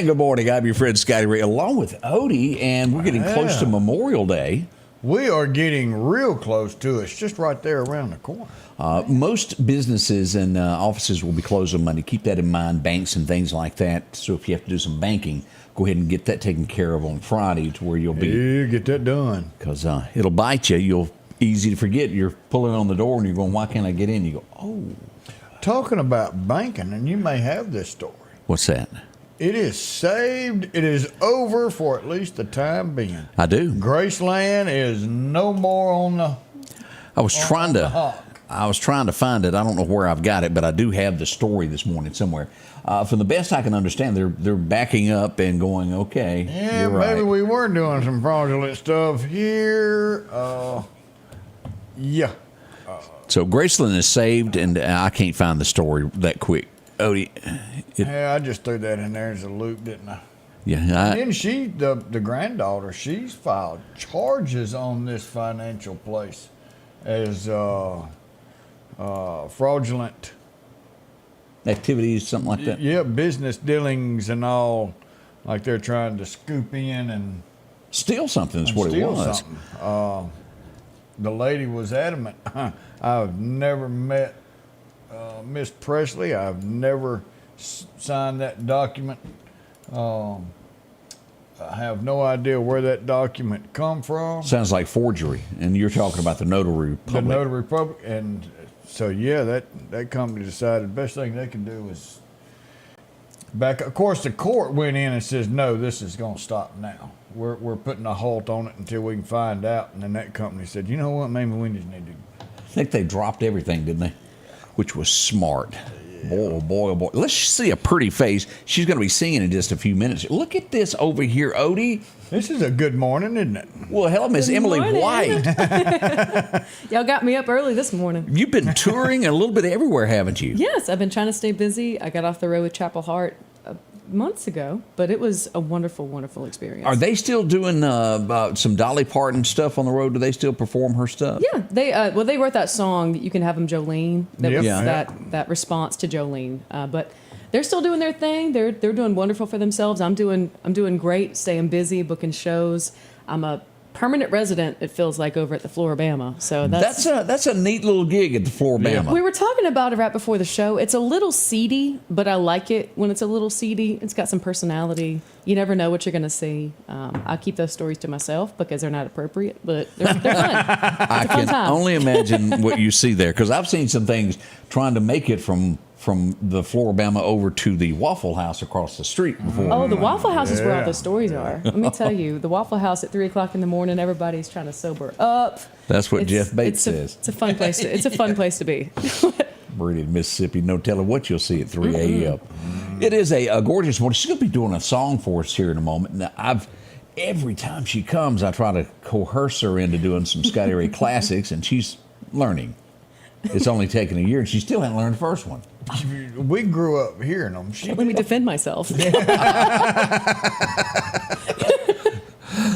Good morning. I'm your friend Scotty Ray, along with Odie, and we're getting close to Memorial Day. We are getting real close to it. It's just right there around the corner. Most businesses and offices will be closed on Monday. Keep that in mind, banks and things like that. So if you have to do some banking, go ahead and get that taken care of on Friday to where you'll be. Yeah, get that done. Because it'll bite you. Easy to forget. You're pulling on the door and you're going, why can't I get in? You go, oh. Talking about banking, and you may have this story. What's that? It is saved. It is over for at least the time being. I do. Graceland is no more on the I was trying to find it. I don't know where I've got it, but I do have the story this morning somewhere. From the best I can understand, they're backing up and going, okay, yeah, you're right. maybe we were doing some fraudulent stuff here. Yeah. So Graceland is saved, and I can't find the story that quick. Odie. Yeah, I just threw that in there as a loop, didn't I? Yeah. And then the granddaughter, she's filed charges on this financial place as fraudulent activities, something like that. Yeah, business dealings and all, like they're trying to scoop in and steal something is what it was. Something. The lady was adamant. I've never met Miss Presley. I've never signed that document. I have no idea where that document come from. Sounds like forgery, and you're talking about the Notary Public. The Notary Public, and so yeah, that company decided the best thing they can do is back. Of course, the court went in and says, no, this is going to stop now. We're putting a halt on it until we can find out. And then that company said, you know what, maybe we just need to. I think they dropped everything, didn't they? Which was smart. Yeah. Boy, oh boy, oh boy. Let's see a pretty face. She's going to be singing in just a few minutes. Look at this over here, Odie. This is a good morning, isn't it? Well, hell, Miss Emily morning. White. Y'all got me up early this morning. You've been touring a little bit everywhere, haven't you? Yes, I've been trying to stay busy. I got off the road with Chapel Hart months ago, but it was a wonderful, wonderful experience. Are they still doing some Dolly Parton stuff on the road? Do they still perform her stuff? Yeah, they wrote that song, You Can Have 'Em Jolene. That was Yeah. that response to Jolene. But they're still doing their thing. They're doing wonderful for themselves. I'm doing great, staying busy, booking shows. I'm a permanent resident, it feels like, over at the Floribama. So that's a neat little gig at the Floribama. Yeah. We were talking about it right before the show. It's a little seedy, but I like it when it's a little seedy. It's got some personality. You never know what you're going to see. I keep those stories to myself because they're not appropriate, but they're fun. I can only imagine what you see there, because I've seen some things trying to make it from the Floribama over to the Waffle House across the street before. Oh, the Waffle House is where all the stories are. Let me tell you, the Waffle House at 3 o'clock in the morning, everybody's trying to sober up. That's what Jeff Bates says. It's a fun place. It's a fun place to be. Breeding Mississippi, no telling what you'll see at 3 a.m. It is a gorgeous morning. She's going to be doing a song for us here in a moment. Now, every time she comes, I try to coerce her into doing some Scotty Ray classics, and she's learning. It's only taken a year, and she still hasn't learned the first one. We grew up hearing them. Let me defend myself.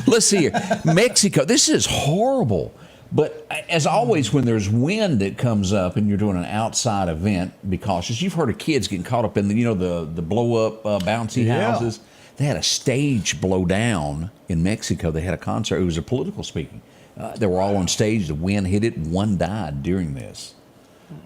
Let's see here. Mexico, this is horrible. But as always, when there's wind that comes up and you're doing an outside event, be cautious. You've heard of kids getting caught up in the blow-up bouncy houses. They had a stage blow down in Mexico. They had a concert. It was a political speaking. They were all on stage. The wind hit it. One died during this.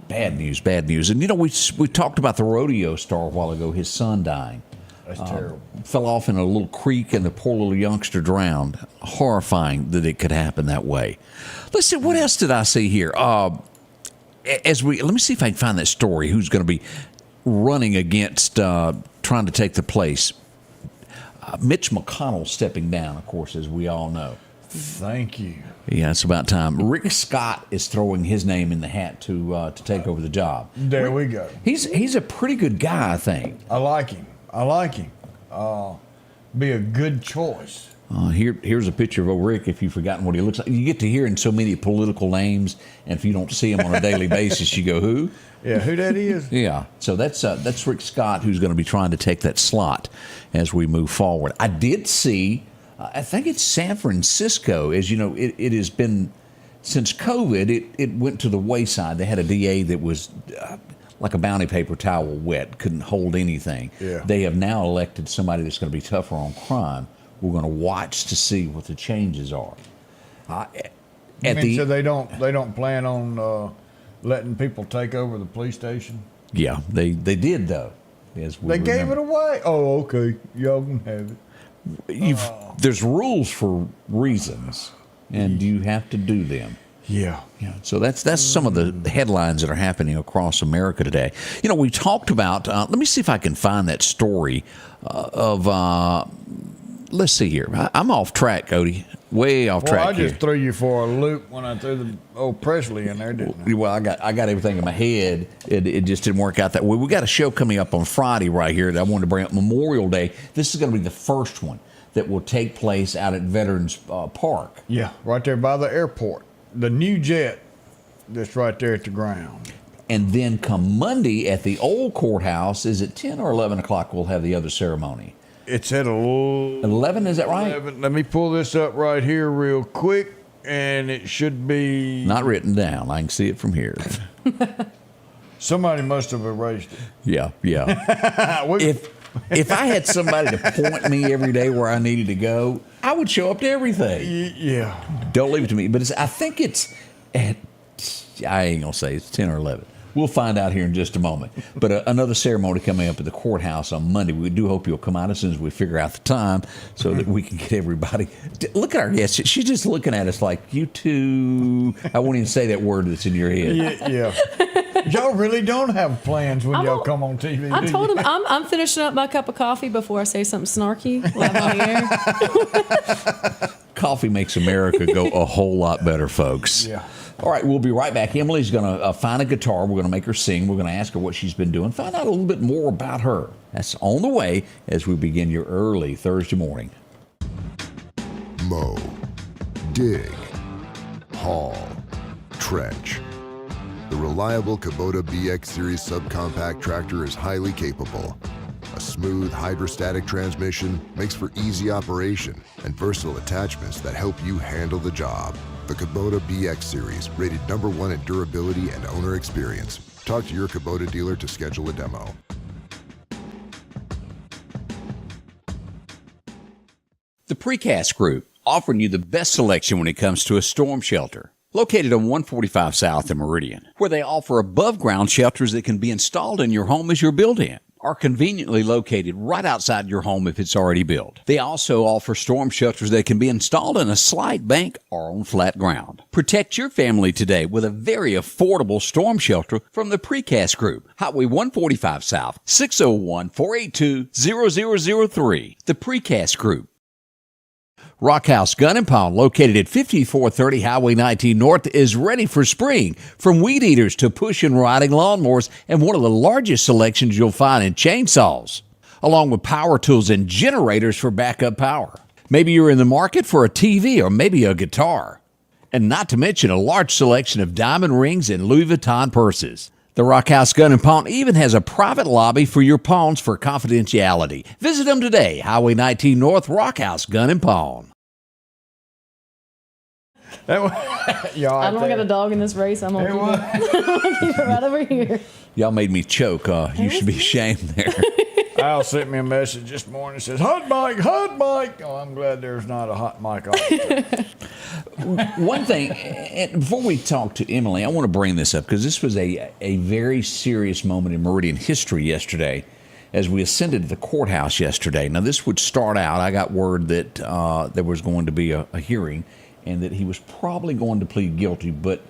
Bad news, bad news. And, we talked about the rodeo star a while ago, his son dying. That's terrible. Fell off in a little creek, and the poor little youngster drowned. Horrifying that it could happen that way. Let's see, what else did I see here? Let me see if I can find that story. Who's going to be running against trying to take the place? Mitch McConnell stepping down, of course, as we all know. Thank you. Yeah, it's about time. Rick Scott is throwing his name in the hat to take over the job. There we go. He's a pretty good guy, I think. I like him. Be a good choice. Here's a picture of old Rick. If you've forgotten what he looks like, you get to hearing so many political names, and if you don't see him on a daily basis, you go, "Who?" Yeah, who that is? Yeah. So that's Rick Scott, who's going to be trying to take that slot as we move forward. I did see. I think it's San Francisco. As you know, it has been since COVID. It went to the wayside. They had a DA that was like a bounty paper towel wet, couldn't hold anything. Yeah. They have now elected somebody that's going to be tougher on crime. We're going to watch to see what the changes are. So they don't plan on letting people take over the police station? Yeah, they did though. As we They gave remember. it away. Oh, okay. Y'all can have it. There's rules for reasons, and you have to do them. Yeah. Yeah. So that's some of the headlines that are happening across America today. You know, we talked about. Let me see if I can find that story of. Let's see here. I'm off track, Cody. Way off track I just here. threw you for a loop when I threw the old Presley in there, didn't I? Well, I got everything in my head. It just didn't work out that way. We got a show coming up on Friday right here that I wanted to bring up, Memorial Day. This is going to be the first one that will take place out at Veterans Park. Yeah, right there by the airport. The new jet that's right there at the ground. And then come Monday at the old courthouse, is it 10 or 11 o'clock we'll have the other ceremony? It's at 11, is that right? Let me pull this up right here real quick, and it should be... Not written down. I can see it from here. Somebody must have erased it. Yeah. If I had somebody to point me every day where I needed to go, I would show up to everything. Yeah. Don't leave it to me. But I think it's at, I ain't going to say it's 10 or 11. We'll find out here in just a moment. But another ceremony coming up at the courthouse on Monday. We do hope you'll come out as soon as we figure out the time so that we can get everybody. Look at our guest. She's just looking at us like, you two. I won't even say that word that's in your head. Yeah. Y'all really don't have plans when y'all come on TV, I do told you? him I'm finishing up my cup of coffee before I say something snarky live on the air. Coffee makes America go a whole lot better, folks. Yeah. All right, we'll be right back. Emily's going to find a guitar. We're going to make her sing. We're going to ask her what she's been doing, find out a little bit more about her. That's on the way as we begin your early Thursday morning. Mow, dig, haul, trench. The reliable Kubota BX Series subcompact tractor is highly capable. A smooth hydrostatic transmission makes for easy operation and versatile attachments that help you handle the job. The Kubota BX Series, rated #1 in durability and owner experience. Talk to your Kubota dealer to schedule a demo. The Precast Group, offering you the best selection when it comes to a storm shelter. Located on 145 South in Meridian, where they offer above-ground shelters that can be installed in your home as you're built-in, are conveniently located right outside your home if it's already built. They also offer storm shelters that can be installed in a slight bank or on flat ground. Protect your family today with a very affordable storm shelter from the Precast Group. Highway 145 South, 601-482-0003. The Precast Group. Rock House Gun and Pawn, located at 5430 Highway 19 North, is ready for spring. From weed eaters to push and riding lawnmowers, and one of the largest selections you'll find in chainsaws, along with power tools and generators for backup power. Maybe you're in the market for a TV or maybe a guitar. And not to mention a large selection of diamond rings and Louis Vuitton purses. The Rock House Gun and Pawn even has a private lobby for your pawns for confidentiality. Visit them today, Highway 19 North, Rock House Gun and Pawn. I don't got a dog in this race. I'm going to keep it right over here. Y'all made me choke. You should be ashamed there. Al sent me a message this morning that says, hot mic, hot mic. Oh, I'm glad there's not a hot mic on. One thing, and before we talk to Emily, I want to bring this up because this was a very serious moment in Meridian history yesterday as we ascended to the courthouse yesterday. Now, this would start out, I got word that there was going to be a hearing and that he was probably going to plead guilty, but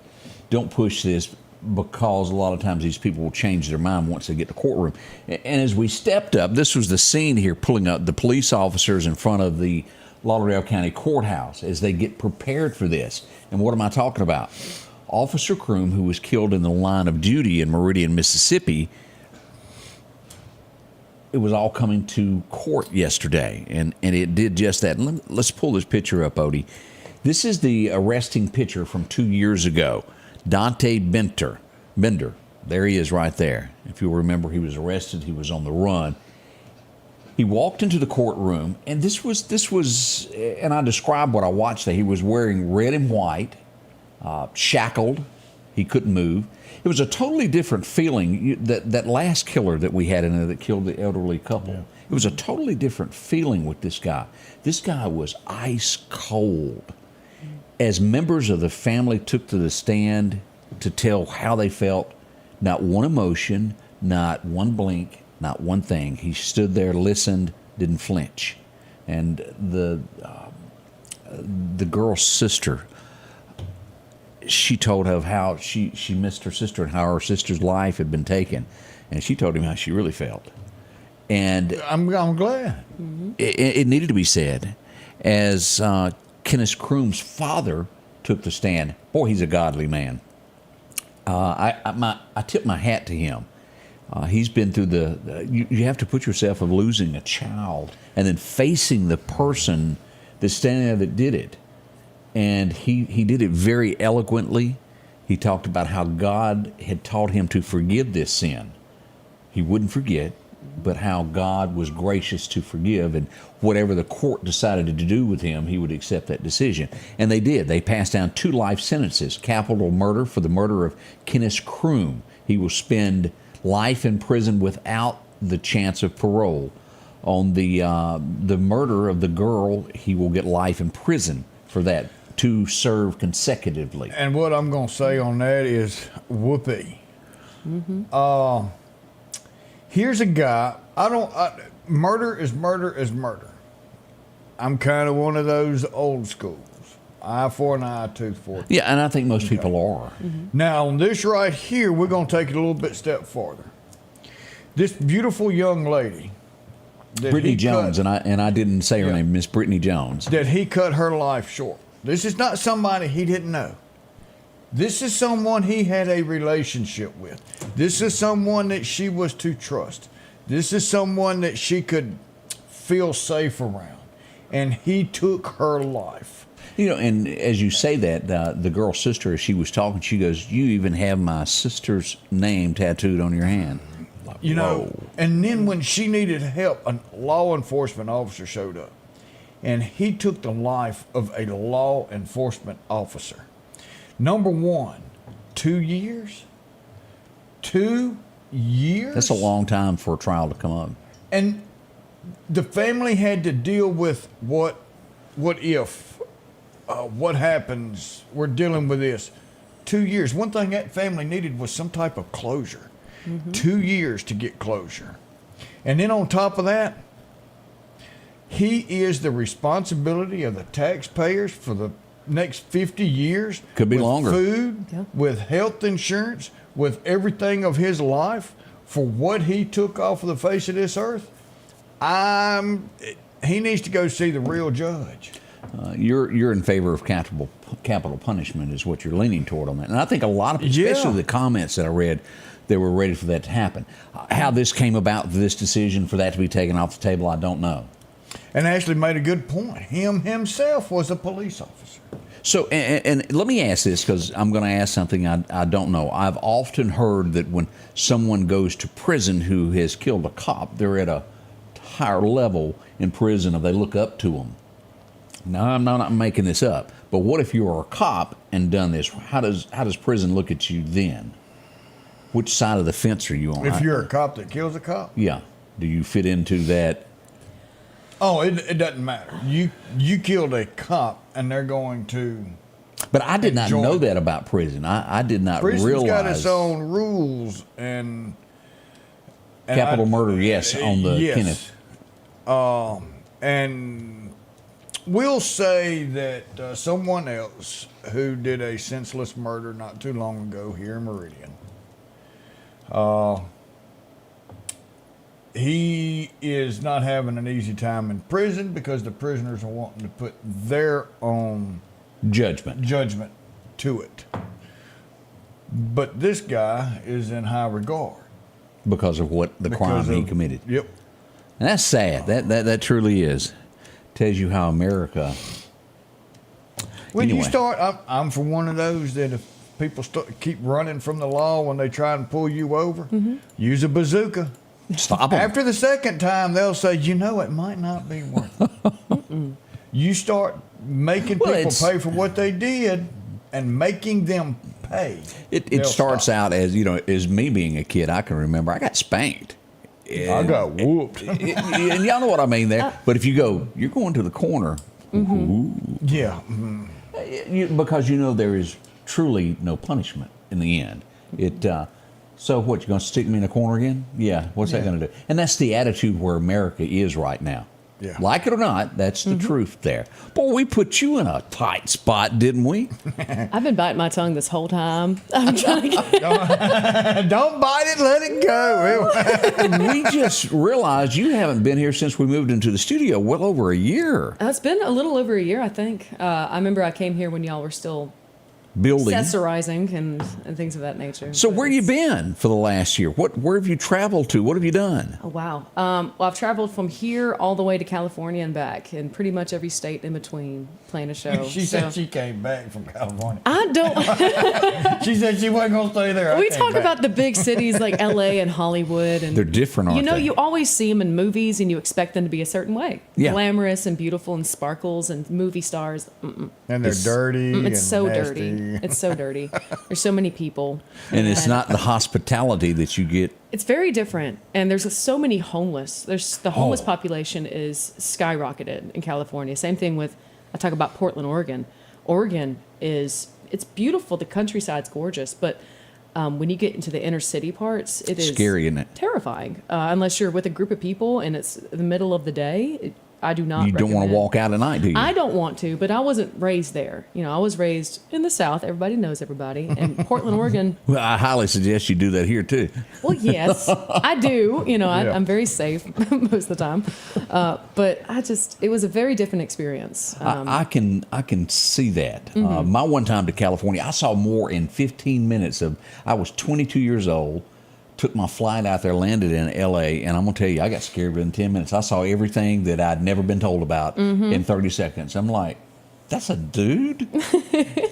don't push this because a lot of times these people will change their mind once they get to the courtroom. And as we stepped up, this was the scene here, pulling up the police officers in front of the Lauderdale County Courthouse as they get prepared for this. And what am I talking about? Officer Croom, who was killed in the line of duty in Meridian, Mississippi, it was all coming to court yesterday, and it did just that. And let's pull this picture up, Odie. This is the arresting picture from 2 years ago. Dante Bender. There he is right there. If you'll remember, he was arrested. He was on the run. He walked into the courtroom, and this was, and I described what I watched there. He was wearing red and white, shackled. He couldn't move. It was a totally different feeling. That last killer that we had in there that killed the elderly couple, yeah. It was a totally different feeling with this guy. This guy was ice cold. As members of the family took to the stand to tell how they felt, not one emotion, not one blink, not one thing. He stood there, listened, didn't flinch. And the girl's sister, she told of how she missed her sister and how her sister's life had been taken. And she told him how she really felt. And I'm glad. It needed to be said. As Keenis Croom's father took the stand, boy, he's a godly man. I tip my hat to him. He's been through you have to put yourself of losing a child and then facing the person that's standing there that did it. And he did it very eloquently. He talked about how God had taught him to forgive this sin. He wouldn't forget, but how God was gracious to forgive, and whatever the court decided to do with him, he would accept that decision. And they did. They passed down 2 life sentences. Capital murder for the murder of Keenis Croom. He will spend life in prison without the chance of parole. On the murder of the girl, he will get life in prison for that, to serve consecutively. And what I'm going to say on that is whoopee. Here's a guy, murder is murder is murder. I'm kind of one of those old schools. Eye for an eye, tooth for a tooth. Yeah, and I think most people are. Now, on this right here, we're going to take it a little bit step farther. This beautiful young lady, Brittany Jones, and I didn't say her name, Miss Brittany Jones. That he cut her life short. This is not somebody he didn't know. This is someone he had a relationship with. This is someone that she was to trust. This is someone that she could feel safe around. And he took her life. You know, and as you say that, the girl's sister, as she was talking, she goes, "You even have my sister's name tattooed on your hand." Like, you know, whoa. And then when she needed help, a law enforcement officer showed up. And he took the life of a law enforcement officer. Number one, 2 years? 2 years? That's a long time for a trial to come up. And the family had to deal with what if, what happens, we're dealing with this. 2 years. One thing that family needed was some type of closure. 2 years to get closure. And then on top of that, he is the responsibility of the taxpayers for the next 50 years. Could be with longer. Food, with health insurance, with everything of his life for what he took off of the face of this earth. He needs to go see the real judge. You're in favor of capital punishment is what you're leaning toward on that. And I think a lot of people, especially the comments that I read, they were ready for that to happen. How this came about, this decision for that to be taken off the table, I don't know. And Ashley made a good point. Him himself was a police officer. So, and let me ask this, because I'm going to ask something I don't know. I've often heard that when someone goes to prison who has killed a cop, they're at a higher level in prison, or they look up to them. Now, I'm not making this up, but what if you were a cop and done this? How does prison look at you then? Which side of the fence are you on? If you're a cop that kills a cop? Yeah. Do you fit into that? Oh, it doesn't matter. You killed a cop, and they're going to. But I did not know that about prison. I did not realize. Prison's got its own rules and capital murder. Yes, on the yes. Kenneth. And we'll say that someone else who did a senseless murder not too long ago here in Meridian. he is not having an easy time in prison because the prisoners are wanting to put their own Judgment. to it. But this guy is in high regard. Because of what the crime he committed. Yep. And that's sad. That truly is. Tells you how America. When Anyway. you start, I'm for one of those that if people keep running from the law when they try and pull you over, use a bazooka. Stop 'em. After the second time, they'll say, it might not be worth it. You start making Well, people it's- pay for what they did and making them pay. It they'll starts stop. out as me being a kid. I can remember I got spanked. I got whooped. And y'all know what I mean there. But if you're going to the corner, Yeah. because there is truly no punishment in the end. So what, you're going to stick me in a corner again? Yeah, what's that going to do? And that's the attitude where America is right now. Yeah. Like it or not, that's the truth there. Boy, we put you in a tight spot, didn't we? I've been biting my tongue this whole time. I'm trying to get. Don't bite it, let it go. We just realized you haven't been here since we moved into the studio well over a year. It's been a little over a year, I think. I remember I came here when y'all were still Building. accessorizing and things of that nature. So But where you it's- been for the last year? Where have you traveled to? What have you done? Oh, wow. Well, I've traveled from here all the way to California and back, and pretty much every state in between playing a show. She said she came back from California. I don't. She said she wasn't going to stay there. I We came talk back. about the big cities like LA and Hollywood, and They're different, aren't they? You always see them in movies, and you expect them to be a certain way, Yeah. glamorous and beautiful and sparkles and movie stars. And they're It's- dirty. It's and so nasty. dirty. It's so dirty. There's so many people, And it's not the hospitality that you get. It's very different, and there's so many homeless. The homeless Oh. population is skyrocketed in California. Same thing with, I talk about Portland, Oregon. Oregon it's beautiful. The countryside's gorgeous, but when you get into the inner city parts, it is Scary, isn't it? terrifying. Unless you're with a group of people and it's the middle of the day, I do not. You don't want to recommend. walk out at night, do you? I don't want to, but I wasn't raised there. I was raised in the South. Everybody knows everybody. And Portland, Oregon, Well, I highly suggest you do that here too. well, yes, I do. Yeah. I'm very safe most of the time. But it was a very different experience. I can see that. My one time to California, I saw more in 15 minutes of. I was 22 years old. Took my flight out there, landed in L.A., and I'm going to tell you, I got scared within 10 minutes. I saw everything that I'd never been told about in 30 seconds. I'm like, that's a dude?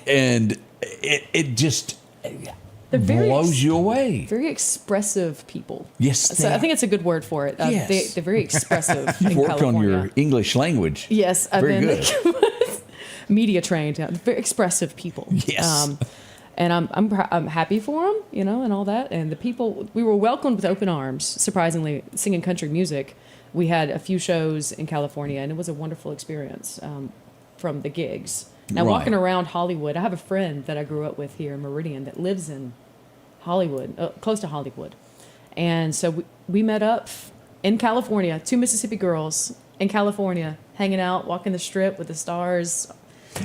And it just They're very blows you away. very expressive people. Yes, So they I think it's a good word for it. Yes. They're very expressive. You've in worked California. on your English language. Yes, I've Very been good. media trained. Yeah, very expressive people. Yes. And I'm happy for them, and all that. And the people, we were welcomed with open arms. Surprisingly, singing country music, we had a few shows in California, and it was a wonderful experience from the gigs. Now, Right. walking around Hollywood, I have a friend that I grew up with here in Meridian that lives in Hollywood, close to Hollywood. And so we met up in California, two Mississippi girls in California, hanging out, walking the strip with the stars.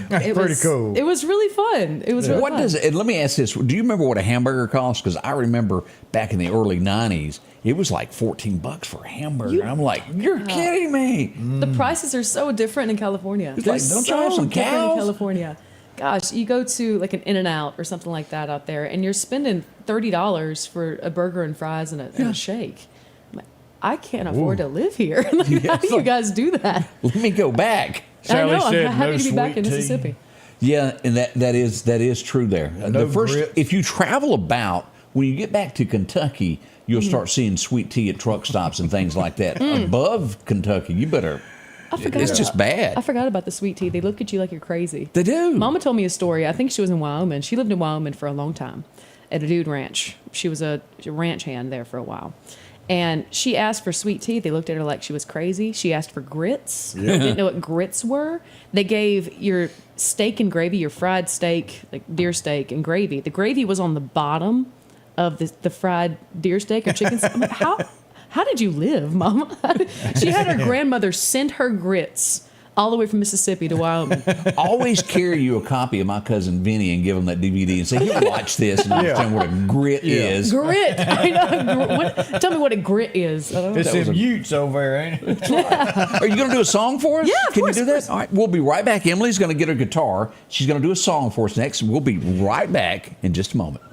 That's pretty cool. It was really fun. It was really What fun. does it? And let me ask this: do you remember what a hamburger cost? Because I remember back in the early '90s, it was like $14 for a hamburger. I'm like, you're kidding me! The prices are so different in California. It's They're like, don't you have some different in cows? California. Gosh, you go to like an In-N-Out or something like that out there, and you're spending $30 for a burger and fries and a shake. I'm like, I can't afford to live here. Like, how do you guys do that? Let me go back. Sally I know. said I'm happy no to be back in sweet tea. Mississippi. Yeah, and that is true there. No the first, grits. if you travel about, when you get back to Kentucky, you'll start seeing sweet tea at truck stops and things like that. Above Kentucky, you better. I forgot. It's just bad. I forgot about the sweet tea. They look at you like you're crazy. They do. Mama told me a story. I think she was in Wyoming. She lived in Wyoming for a long time at a dude ranch. She was a ranch hand there for a while. And she asked for sweet tea. They looked at her like she was crazy. She asked for grits. They didn't know what grits were. They gave your steak and gravy, your fried steak, like deer steak and gravy. The gravy was on the bottom of the fried deer steak or chicken. I'm like, how did you live, Mama? She had her grandmother send her grits All the way from Mississippi to Wyoming. Always carry you a copy of My Cousin Vinny and give him that DVD and say, "Here, watch this and understand what a grit is." Grit. I know. Tell me what a grit is. I don't know. It's them Utes over there, ain't it? Are you going to do a song for us? Yeah, of Can course, you do of that? course. All right, we'll be right back. Emily's going to get her guitar. She's going to do a song for us next. We'll be right back in just a moment.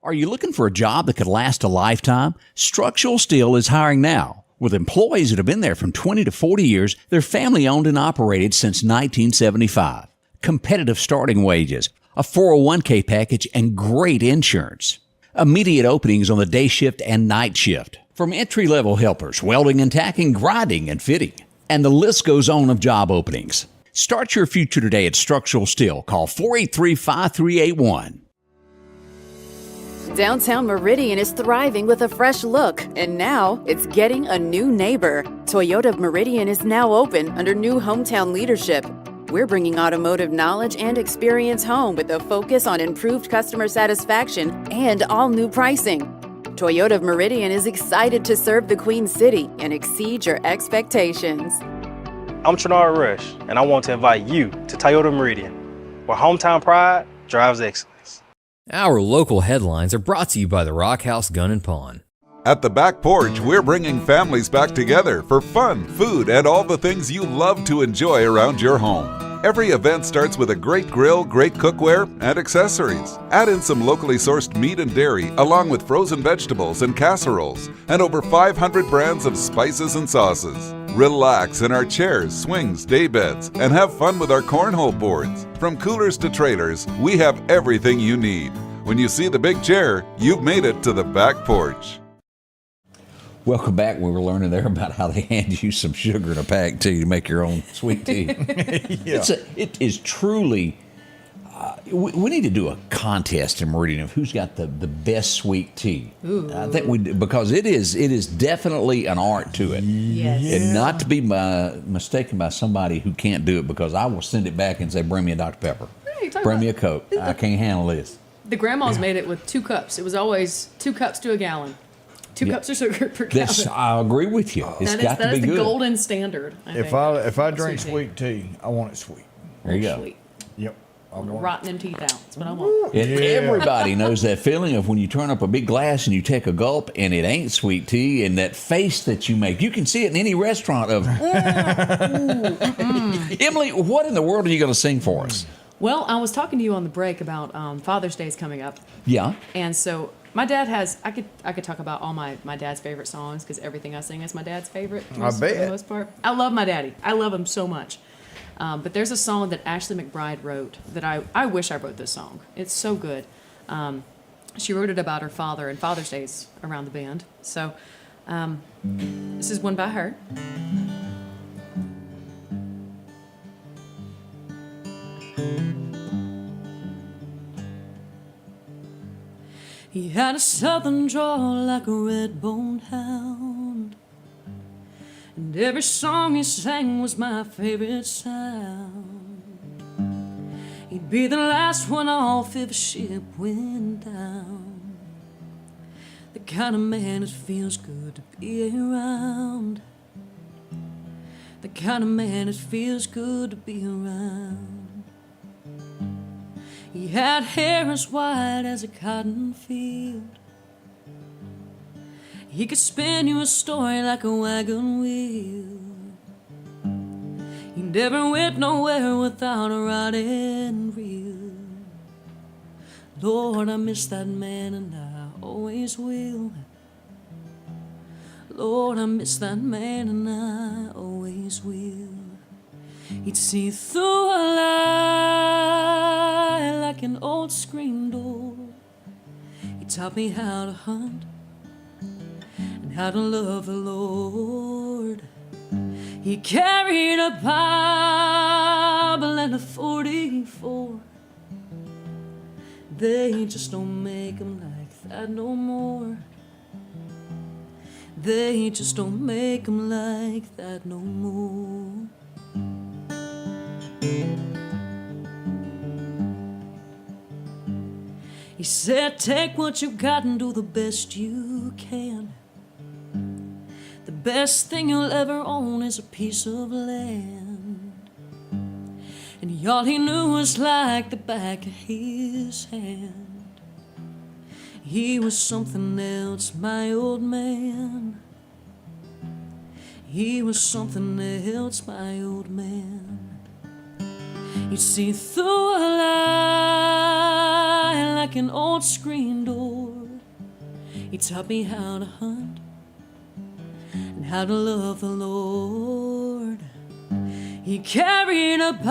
Are you looking for a job that could last a lifetime? Structural Steel is hiring now. With employees that have been there from 20 to 40 years, they're family owned and operated since 1975. Competitive starting wages, a 401k package, and great insurance. Immediate openings on the day shift and night shift. From entry-level helpers, welding and tacking, grinding and fitting. And the list goes on of job openings. Start your future today at Structural Steel. Call 483-5381. Downtown Meridian is thriving with a fresh look, and now it's getting a new neighbor. Toyota of Meridian is now open under new hometown leadership. We're bringing automotive knowledge and experience home with a focus on improved customer satisfaction and all new pricing. Toyota of Meridian is excited to serve the Queen City and exceed your expectations. I'm Trinard Rush, and I want to invite you to Toyota Meridian, where hometown pride drives excellence. Our local headlines are brought to you by the Rock House Gun and Pawn. At the Back Porch, we're bringing families back together for fun, food, and all the things you love to enjoy around your home. Every event starts with a great grill, great cookware, and accessories. Add in some locally sourced meat and dairy, along with frozen vegetables and casseroles, and over 500 brands of spices and sauces. Relax in our chairs, swings, day beds, and have fun with our cornhole boards. From coolers to trailers, we have everything you need. When you see the big chair, you've made it to the Back Porch. Welcome back. We were learning there about how they hand you some sugar in a pack tea to make your own sweet tea. It is truly. We need to do a contest in Meridian of who's got the best sweet tea. I think because it is definitely an art to it. Yes. And not to be mistaken by somebody who can't do it, because I will send it back and say, "Bring me a Dr. Pepper. Bring me a Coke. I can't handle this." The grandmas made it with 2 cups. It was always 2 cups to a gallon. 2 cups of sugar per gallon. I agree with you. It's got to be that is the good. golden standard. If I drink sweet tea, I want it sweet. There you go. Sweet. Yep. I want it. Rotting them teeth out. That's what I want. And everybody knows that feeling of when you turn up a big glass and you take a gulp and it ain't sweet tea, and that face that you make. You can see it in any restaurant of, Emily, what in the world are you going to sing for us? Well, I was talking to you on the break about Father's Day is coming up. Yeah. And so my dad has, I could talk about all my dad's favorite songs, because everything I sing is my dad's favorite. I bet. For the most part. I love my daddy. I love him so much. But there's a song that Ashley McBride wrote that I wish I wrote this song. It's so good. She wrote it about her father, and Father's Day's around the bend. So this is one by her. He had a southern drawl like a red-boned hound, and every song he sang was my favorite sound. He'd be the last one off if a ship went down. The kind of man it feels good to be around. The kind of man it feels good to be around. He had hair as white as a cotton field. He could spin you a story like a wagon wheel. He never went nowhere without a rod and reel. Lord, I miss that man, and I always will. Lord, I miss that man, and I always will. He'd see through a lie like an old screen door. He taught me how to hunt and how to love the Lord. He carried a Bible and a 44. They just don't make 'em like that no more. They just don't make 'em like that no more. He said, take what you got and do the best you can. The best thing you'll ever own is a piece of land. All he knew was like the back of his hand. He was something else, my old man. He was something else, my old man. He'd see through a lie like an old screen door. He taught me how to hunt and how to love the Lord. He carried a Bible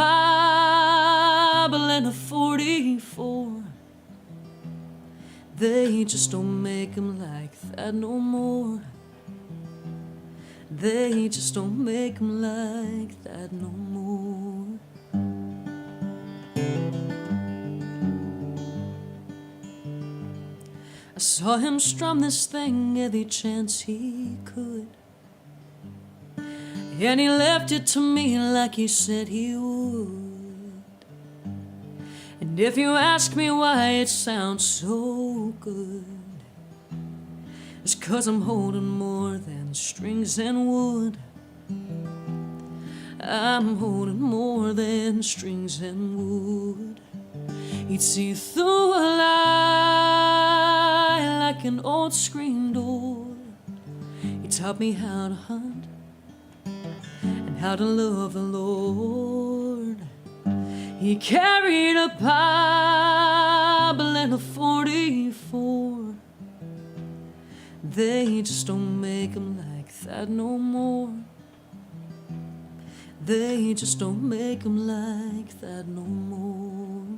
and a 44. They just don't make him like that no more. They just don't make him like that no more. I saw him strum this thing every chance he could, and he left it to me like he said he would. And if you ask me why it sounds so good, it's 'cause I'm holding more than strings and wood. I'm holding more than strings and wood. He'd see through a lie like an old screen door. He taught me how to hunt and how to love the Lord. He carried a Bible and a 44. They just don't make him like that no more. They just don't make him like that no more.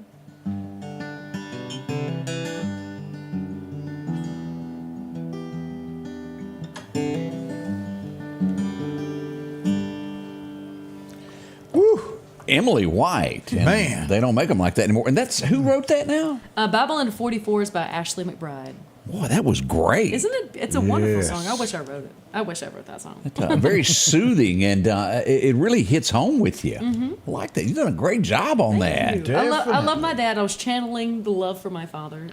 Woo! Emily White. And Man. they don't make them like that anymore. And that's who wrote that now? Bible and 44 is by Ashley McBride. Boy, that was great. Isn't it? It's a wonderful Yes. song. I wish I wrote it. I wish I wrote that song. Very soothing, and it really hits home with you. I like that. You've done a great job on that. I love my dad. I was channeling the love for my father.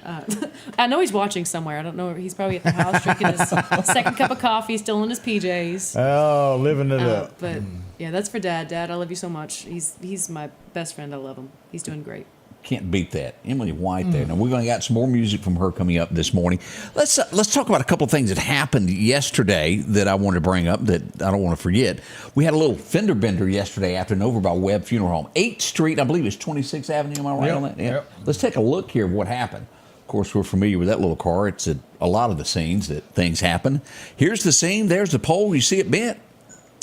I know he's watching somewhere. I don't know. He's probably at the house drinking his second cup of coffee, still in his PJs. Oh, living it up. But yeah, that's for Dad. Dad, I love you so much. He's my best friend. I love him. He's doing great. Can't beat that. Emily White there. Now, we're going to get some more music from her coming up this morning. Let's talk about a couple of things that happened yesterday that I want to bring up that I don't want to forget. We had a little fender bender yesterday afternoon over by Webb Funeral Home. 8th Street, I believe it's 26th Avenue. Am I right on that? Yeah. Yep. Let's take a look here of what happened. Of course, we're familiar with that little car. It's at a lot of the scenes that things happen. Here's the scene. There's the pole. You see it bent.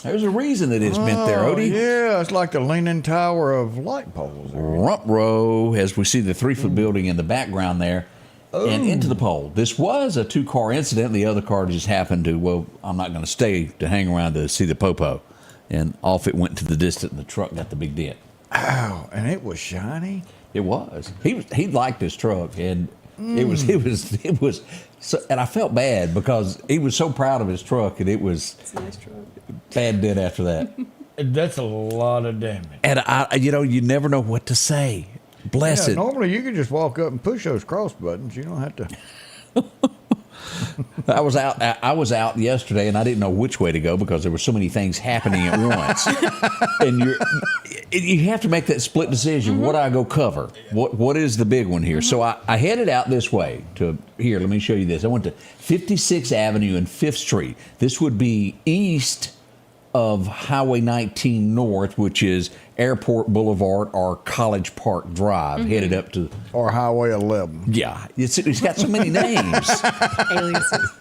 There's a reason that it's bent there, Odie. Yeah, it's like the leaning tower of light poles. Rump row, as we see the 3-foot building in the background there, and into the pole. This was a 2-car incident. The other car just happened to, well, I'm not going to stay to hang around to see the popo. And off it went to the distance, and the truck got the big dent. Ow, and it was shiny. It was. He liked this truck, and it was so, and I felt bad because he was so proud of his truck, and it's a nice truck. Bad dent after that. That's a lot of damage. And you never know what to say. Bless Yeah, it. normally you can just walk up and push those cross buttons. You don't have to. I was out yesterday, and I didn't know which way to go because there were so many things happening at once. And you have to make that split decision. What do I go cover? What is the big one here? So I headed out this way to here. Let me show you this. I went to 56th Avenue and 5th Street. This would be east of Highway 19 North, which is Airport Boulevard or College Park Drive, headed up to... Or Highway 11. Yeah, it's got so many names. Aliases.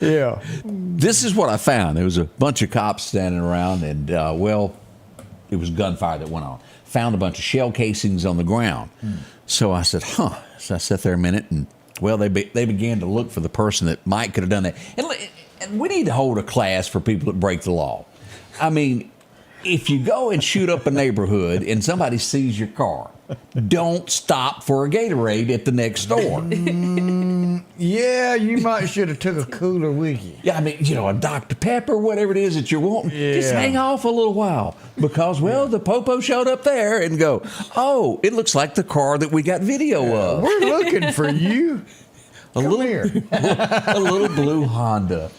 Yeah. This is what I found. There was a bunch of cops standing around, and, it was gunfire that went on. Found a bunch of shell casings on the ground. So I said, So I sat there a minute, and, they began to look for the person that might could have done that. And we need to hold a class for people that break the law. I mean, if you go and shoot up a neighborhood and somebody sees your car, don't stop for a Gatorade at the next store. Yeah, you might should have took a cooler with you. Yeah, I mean, a Dr. Pepper, whatever it is that you're wanting, just hang off a little while because, the popo showed up there and go, oh, it looks like the car that we got video of. We're looking for you. Come here. A little blue Honda.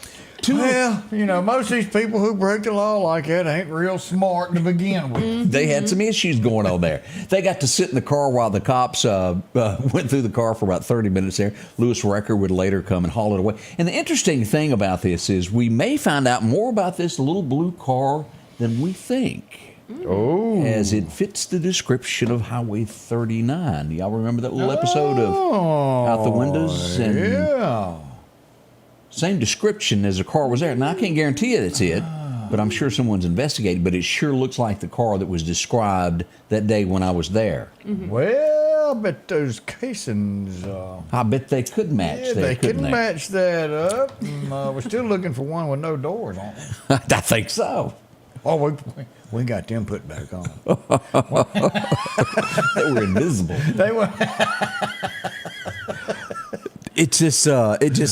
Well, you know, most of these people who break the law like that ain't real smart to begin with. They had some issues going on there. They got to sit in the car while the cops went through the car for about 30 minutes there. Lewis Recker would later come and haul it away. And the interesting thing about this is we may find out more about this little blue car than we think. Oh. As it fits the description of Highway 39. Y'all remember that little episode of Out the Windows? And Yeah. same description as the car was there. Now, I can't guarantee it it's it, but I'm sure someone's investigating. But it sure looks like the car that was described that day when I was there. Well, I bet those casings. I bet they could match Yeah, that, they couldn't can they? match that up. And, we're still looking for one with no doors on it. I think so. Oh, we got them put back on. They were invisible. They were. It just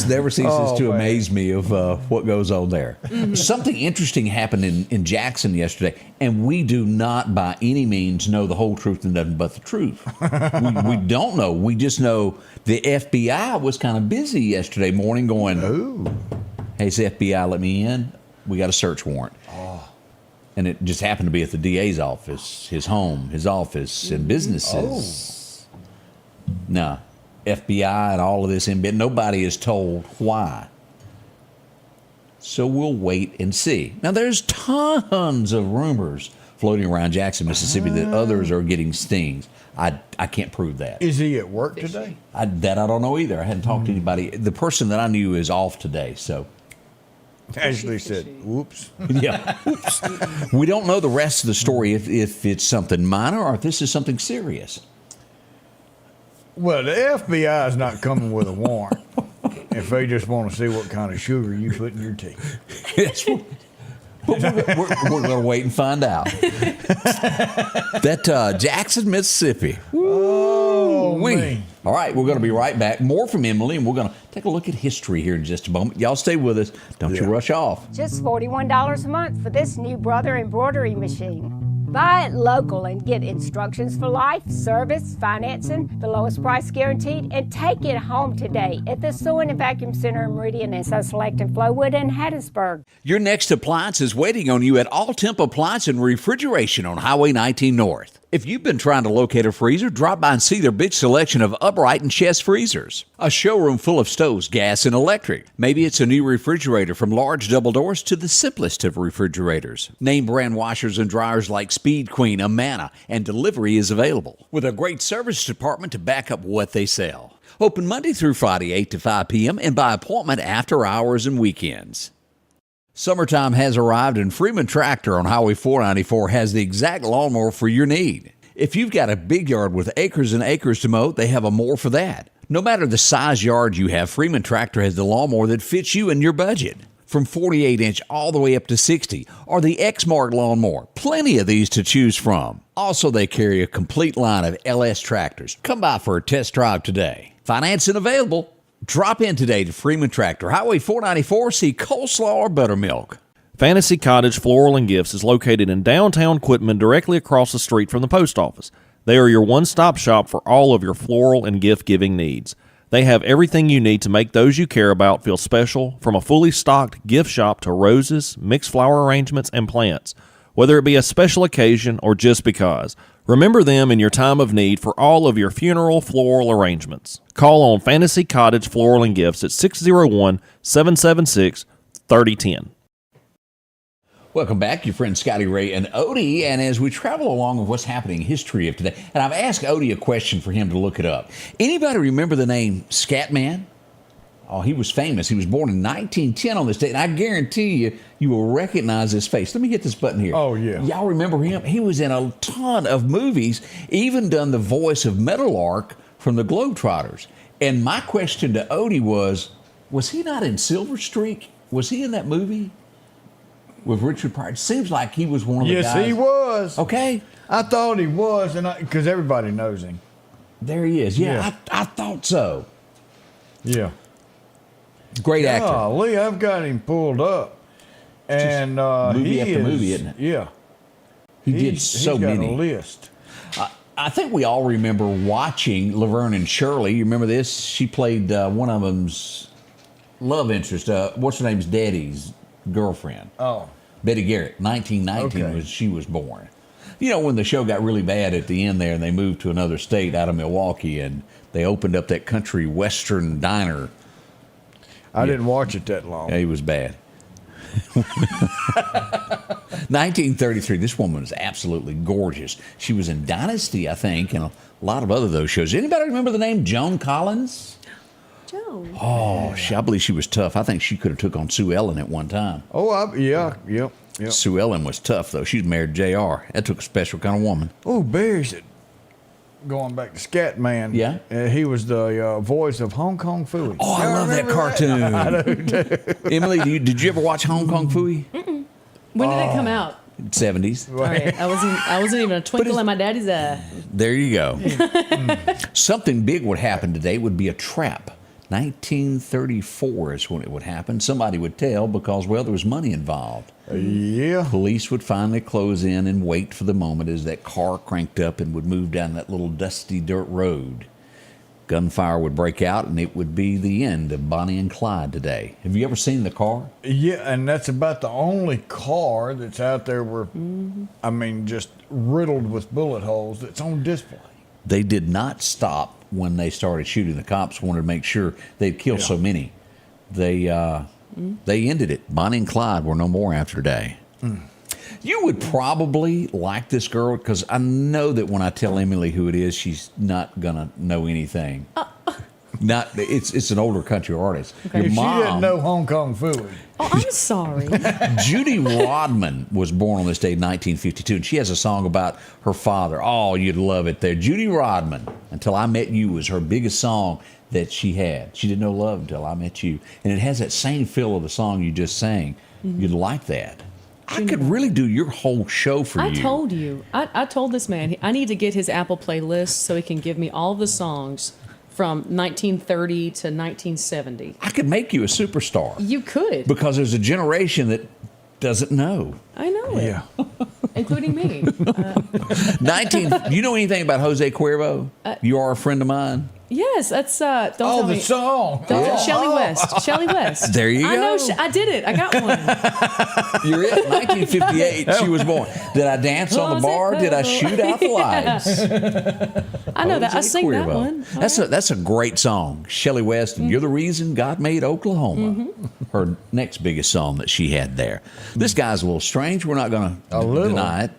never ceases to man. amaze me of what goes on there. Something interesting happened in Jackson yesterday, and we do not by any means know the whole truth and nothing but the truth. we don't know. We just know the FBI was kind of busy yesterday morning going, hey, it's the FBI, let me in. We got a search warrant. And it just happened to be at the DA's office, his home, his office, and businesses. Nah. FBI and all of this in bed. Nobody is told why. So we'll wait and see. Now, there's tons of rumors floating around Jackson, Mississippi that others are getting stings. I can't prove that. Is he at work today? I don't know either. I hadn't talked to anybody. The person that I knew is off today, so. Ashley said, whoops. Yeah. Oops. We don't know the rest of the story if it's something minor or if this is something serious. Well, the FBI is not coming with a warrant if they just want to see what kind of sugar you put in your tea. Yes, but we're going to wait and find out. That Jackson, Mississippi. Oh, man. All right, we're going to be right back. More from Emily, and we're going to take a look at history here in just a moment. Y'all stay with us. Don't you rush off. Just $41 a month for this new Brother embroidery machine. Buy it local and get instructions for life, service, financing, the lowest price guaranteed, and take it home today at the Sewing and Vacuum Center in Meridian and so Select in Flowood and Hattiesburg. Your next appliance is waiting on you at All Temp Appliance and Refrigeration on Highway 19 North. If you've been trying to locate a freezer, drop by and see their big selection of upright and chest freezers. A showroom full of stoves, gas, and electric. Maybe it's a new refrigerator from large double doors to the simplest of refrigerators. Name brand washers and dryers like Speed Queen, Amana, and delivery is available. With a great service department to back up what they sell. Open Monday through Friday, 8 to 5 p.m. and by appointment after hours and weekends. Summertime has arrived and Freeman Tractor on Highway 494 has the exact lawnmower for your need. If you've got a big yard with acres and acres to mow, they have a mower for that. No matter the size yard you have, Freeman Tractor has the lawnmower that fits you and your budget. From 48-inch all the way up to 60, or the X-Mark lawnmower. Plenty of these to choose from. Also, they carry a complete line of LS tractors. Come by for a test drive today. Financing available. Drop in today to Freeman Tractor, Highway 494, see coleslaw or buttermilk. Fantasy Cottage Floral and Gifts is located in downtown Quitman, directly across the street from the post office. They are your one-stop shop for all of your floral and gift-giving needs. They have everything you need to make those you care about feel special, from a fully stocked gift shop to roses, mixed flower arrangements, and plants. Whether it be a special occasion or just because, remember them in your time of need for all of your funeral floral arrangements. Call on Fantasy Cottage Floral and Gifts at 601-776-3010. Welcome back, your friends Scotty Ray and Odie. And as we travel along with what's happening in history of today, and I've asked Odie a question for him to look it up. Anybody remember the name Scatman? Oh, he was famous. He was born in 1910 on this date, and I guarantee you will recognize his face. Let me get this button here. Oh, yeah. Y'all remember him? He was in a ton of movies, even done the voice of Meadowlark from the Globetrotters. And my question to Odie was he not in Silver Streak? Was he in that movie with Richard Pryor? It seems like he was one of the guys. Yes, he was. Okay. I thought he was, and because everybody knows him. There he is. Yeah. I thought so. Yeah. Great actor. Golly, I've got him pulled up. And movie after movie, isn't it? Yeah. He did so he's got many. a list. I think we all remember watching Laverne and Shirley. You remember this? She played one of them's love interest. What's her name's daddy's girlfriend? Oh. Betty Garrett. 1919 Okay. was she was born. You know, when the show got really bad at the end there, and they moved to another state out of Milwaukee, and they opened up that country western diner. I didn't watch it that long. Yeah, he was bad. 1933. This woman was absolutely gorgeous. She was in Dynasty, I think, and a lot of other those shows. Anybody remember the name Joan Collins? Joan. Oh, I believe she was tough. I think she could have took on Sue Ellen at one time. Oh, yep. Sue Ellen was tough, though. She's married to J.R. That took a special kind of woman. Oh, Bears. Going back to Scatman. Yeah? He was the voice of Hong Kong Phooey. Oh, I love that cartoon. I do too. Emily, did you ever watch Hong Kong Phooey? When did it come out? 70s. All right, I wasn't even a twinkle in my daddy's eye. There you go. Something big would happen today. It would be a trap. 1934 is when it would happen. Somebody would tell because, well, there was money involved. Yeah. Police would finally close in and wait for the moment as that car cranked up and would move down that little dusty dirt road. Gunfire would break out, and it would be the end of Bonnie and Clyde today. Have you ever seen the car? Yeah, and that's about the only car that's out there where, I mean, just riddled with bullet holes that's on display. They did not stop when they started shooting. The cops wanted to make sure they'd killed so many. They ended it. Bonnie and Clyde were no more after today. You would probably like this girl because I know that when I tell Emily who it is, she's not gonna know anything. It's an older country artist. Okay. Your If she didn't mom, know Hong Kong Phooey. Oh, I'm sorry. Judy Rodman, was born on this day in 1952, and she has a song about her father. Oh, you'd love it there. Judy Rodman, Until I Met You, was her biggest song that she had. She didn't know love until I met you. And it has that same feel of the song you just sang. You'd like that. I could really do your whole show for you. I told you. I told this man I need to get his Apple playlist so he can give me all the songs from 1930 to 1970. I could make you a superstar. You could. Because there's a generation that doesn't know. I know it. Yeah. Including me. You know anything about Jose Cuervo? You Are a Friend of Mine? Yes, that's don't tell the me. song. Shelley West. Shelley West. There you I go. know. I did it. I got one. You're it. 1958, she was born. Did I dance on the Jose bar? Did I Cuervo. shoot out the lights? I know that. I Jose sing that Cuervo. one. That's a great song. Shelley West, and You're the Reason God Made Oklahoma. Her next biggest song that she had there. This guy's a little strange. We're not going to deny it.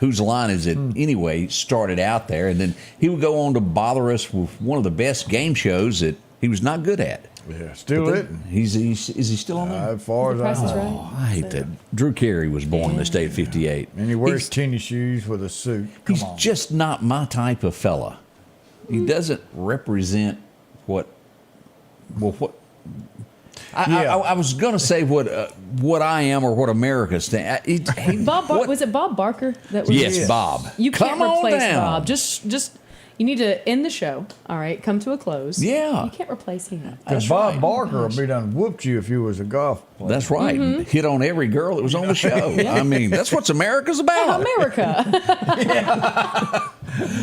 Whose line is it anyway? Started out there, and then he would go on to bother us with one of the best game shows that he was not good at. Yeah, still it. Is he still on there? As far as Price is I know. Right. I hate that. Drew Carey was born in this day of 58. And he wears tennis shoes with a suit. Come He's on. just not my type of fella. He doesn't represent what. I was going to say what I am or what America stands. Was it Bob Barker? That was Yes, Bob. You can't Come on replace down. Bob. Just you need to end the show. All right, come to a close. Yeah. You can't replace him. Because Bob Barker would be done whooped you if you was a golf player. That's right. Hit on every girl that was on the show. I mean, that's what America's about. America.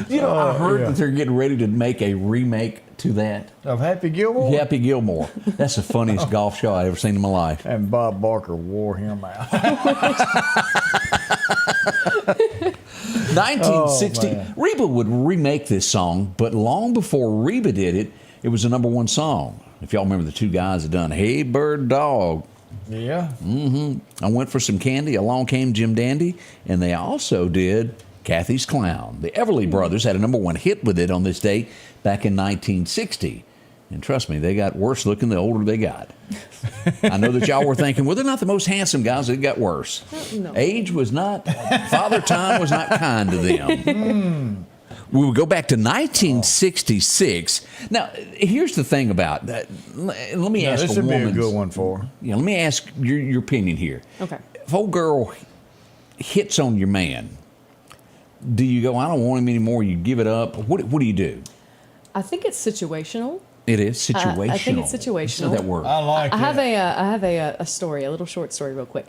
You know, I heard that they're getting ready to make a remake to that. Of Happy Gilmore? Happy Gilmore. That's the funniest golf show I've ever seen in my life. And Bob Barker wore him out. 1960. Reba would remake this song, but long before Reba did it, it was a #1 song. If y'all remember the two guys that done Hey Bird Dog. Yeah. I went for some candy. Along came Jim Dandy, and they also did Kathy's Clown. The Everly Brothers had a #1 hit with it on this day back in 1960. And trust me, they got worse looking the older they got. I know that y'all were thinking, well, they're not the most handsome guys. It got worse. No. Age was not, Father Time was not kind to them. We would go back to 1966. Now, here's the thing about that. Let me ask this a would be a woman's. good one for her. Yeah, let me ask your opinion here. Okay. If old girl hits on your man, do you go, I don't want him anymore, you give it up? What do you do? I think it's situational. It is situational. I think it's situational. Say that word. I like I it. have a story, a little short story, real quick.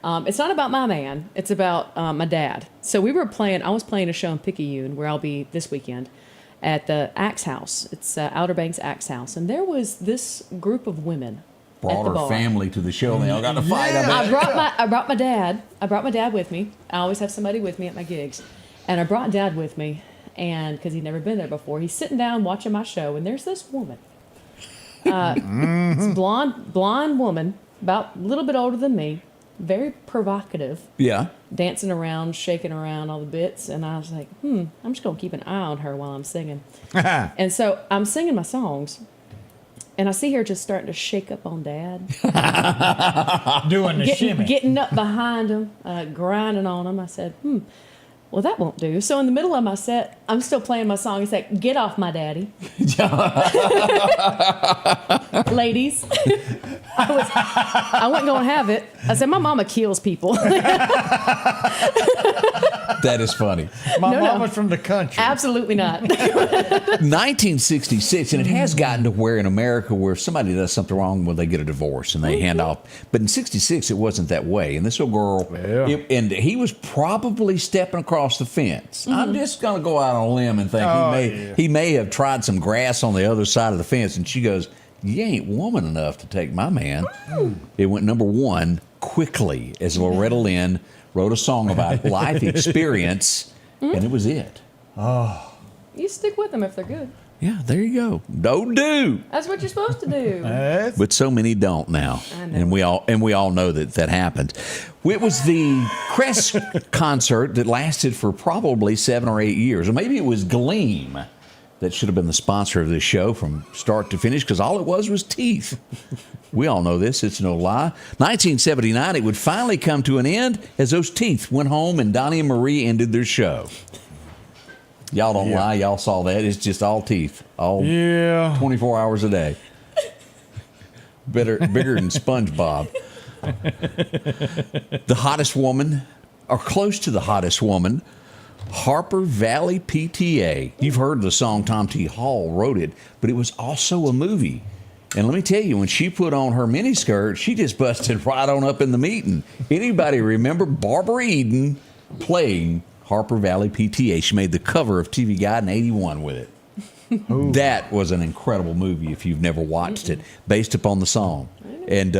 It's not about my man. It's about my dad. So I was playing a show in Picayune where I'll be this weekend at the Axe House. It's Outer Banks Axe House. And there was this group of women brought her bar. family to the show and they all got to fight. Yeah. I brought my dad. I brought my dad with me. I always have somebody with me at my gigs, and I brought Dad with me, and because he'd never been there before, he's sitting down watching my show, and there's this woman, this blonde woman, about a little bit older than me, very provocative. Yeah. Dancing around, shaking around all the bits, and I was like, I'm just gonna keep an eye on her while I'm singing. And so I'm singing my songs. And I see her just starting to shake up on Dad. Doing the shimmy. Getting up behind him, grinding on him. I said, well, that won't do. So in the middle of my set, I'm still playing my song. It's like, get off my daddy. Ladies. I wasn't going to have it. I said, my mama kills people. That is funny. My mama's from the country. Absolutely not. 1966, and it has gotten to where in America where if somebody does something wrong, well, they get a divorce and they hand off. But in 66, it wasn't that way. And this little girl, and he was probably stepping across the fence. I'm just going to go out on a limb and think he may have tried some grass on the other side of the fence. And she goes, you ain't woman enough to take my man. It went number one quickly as Loretta Lynn wrote a song about life experience, and it was it. You stick with them if they're good. Yeah, there you go. Don't do. That's what you're supposed to do. But so many don't now, and we all know that happens. It was the Crest concert that lasted for probably 7 or 8 years, or maybe it was Gleam that should have been the sponsor of this show from start to finish, because all it was teeth. We all know this. It's no lie. 1979, it would finally come to an end as those teeth went home and Donnie and Marie ended their show. Y'all don't lie. Y'all saw that. It's just all teeth. All 24 hours a day. Bigger than SpongeBob. The hottest woman, or close to the hottest woman, Harper Valley PTA. You've heard the song. Tom T. Hall wrote it, but it was also a movie. And let me tell you, when she put on her miniskirt, she just busted right on up in the meeting. Anybody remember Barbara Eden playing Harper Valley PTA? She made the cover of TV Guide in '81 with it. That was an incredible movie if you've never watched it, based upon the song. And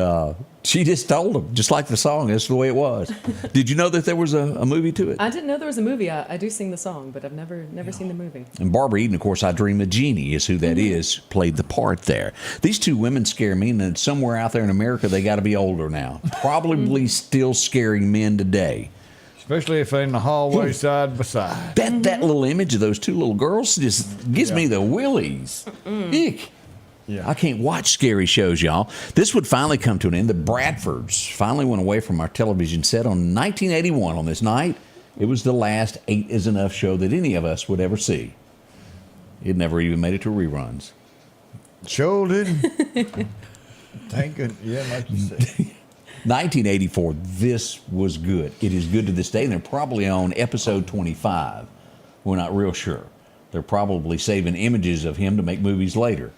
she just told them, just like the song, that's the way it was. Did you know that there was a movie to it? I didn't know there was a movie. I do sing the song, but I've never seen the movie. And Barbara Eden, of course, I Dream a Genie is who that is, played the part there. These two women scare me, and somewhere out there in America, they got to be older now. Probably still scaring men today. Especially if they're in the hallway side by side. That little image of those two little girls just gives me the willies. Eek. Yeah. I can't watch scary shows, y'all. This would finally come to an end. The Bradfords finally went away from our television set on 1981 on this night. It was the last 8 is Enough show that any of us would ever see. It never even made it to reruns. Sure didn't. Thank goodness. Yeah, like you said. 1984, this was good. It is good to this day, and they're probably on episode 25. We're not real sure. They're probably saving images of him to make movies later.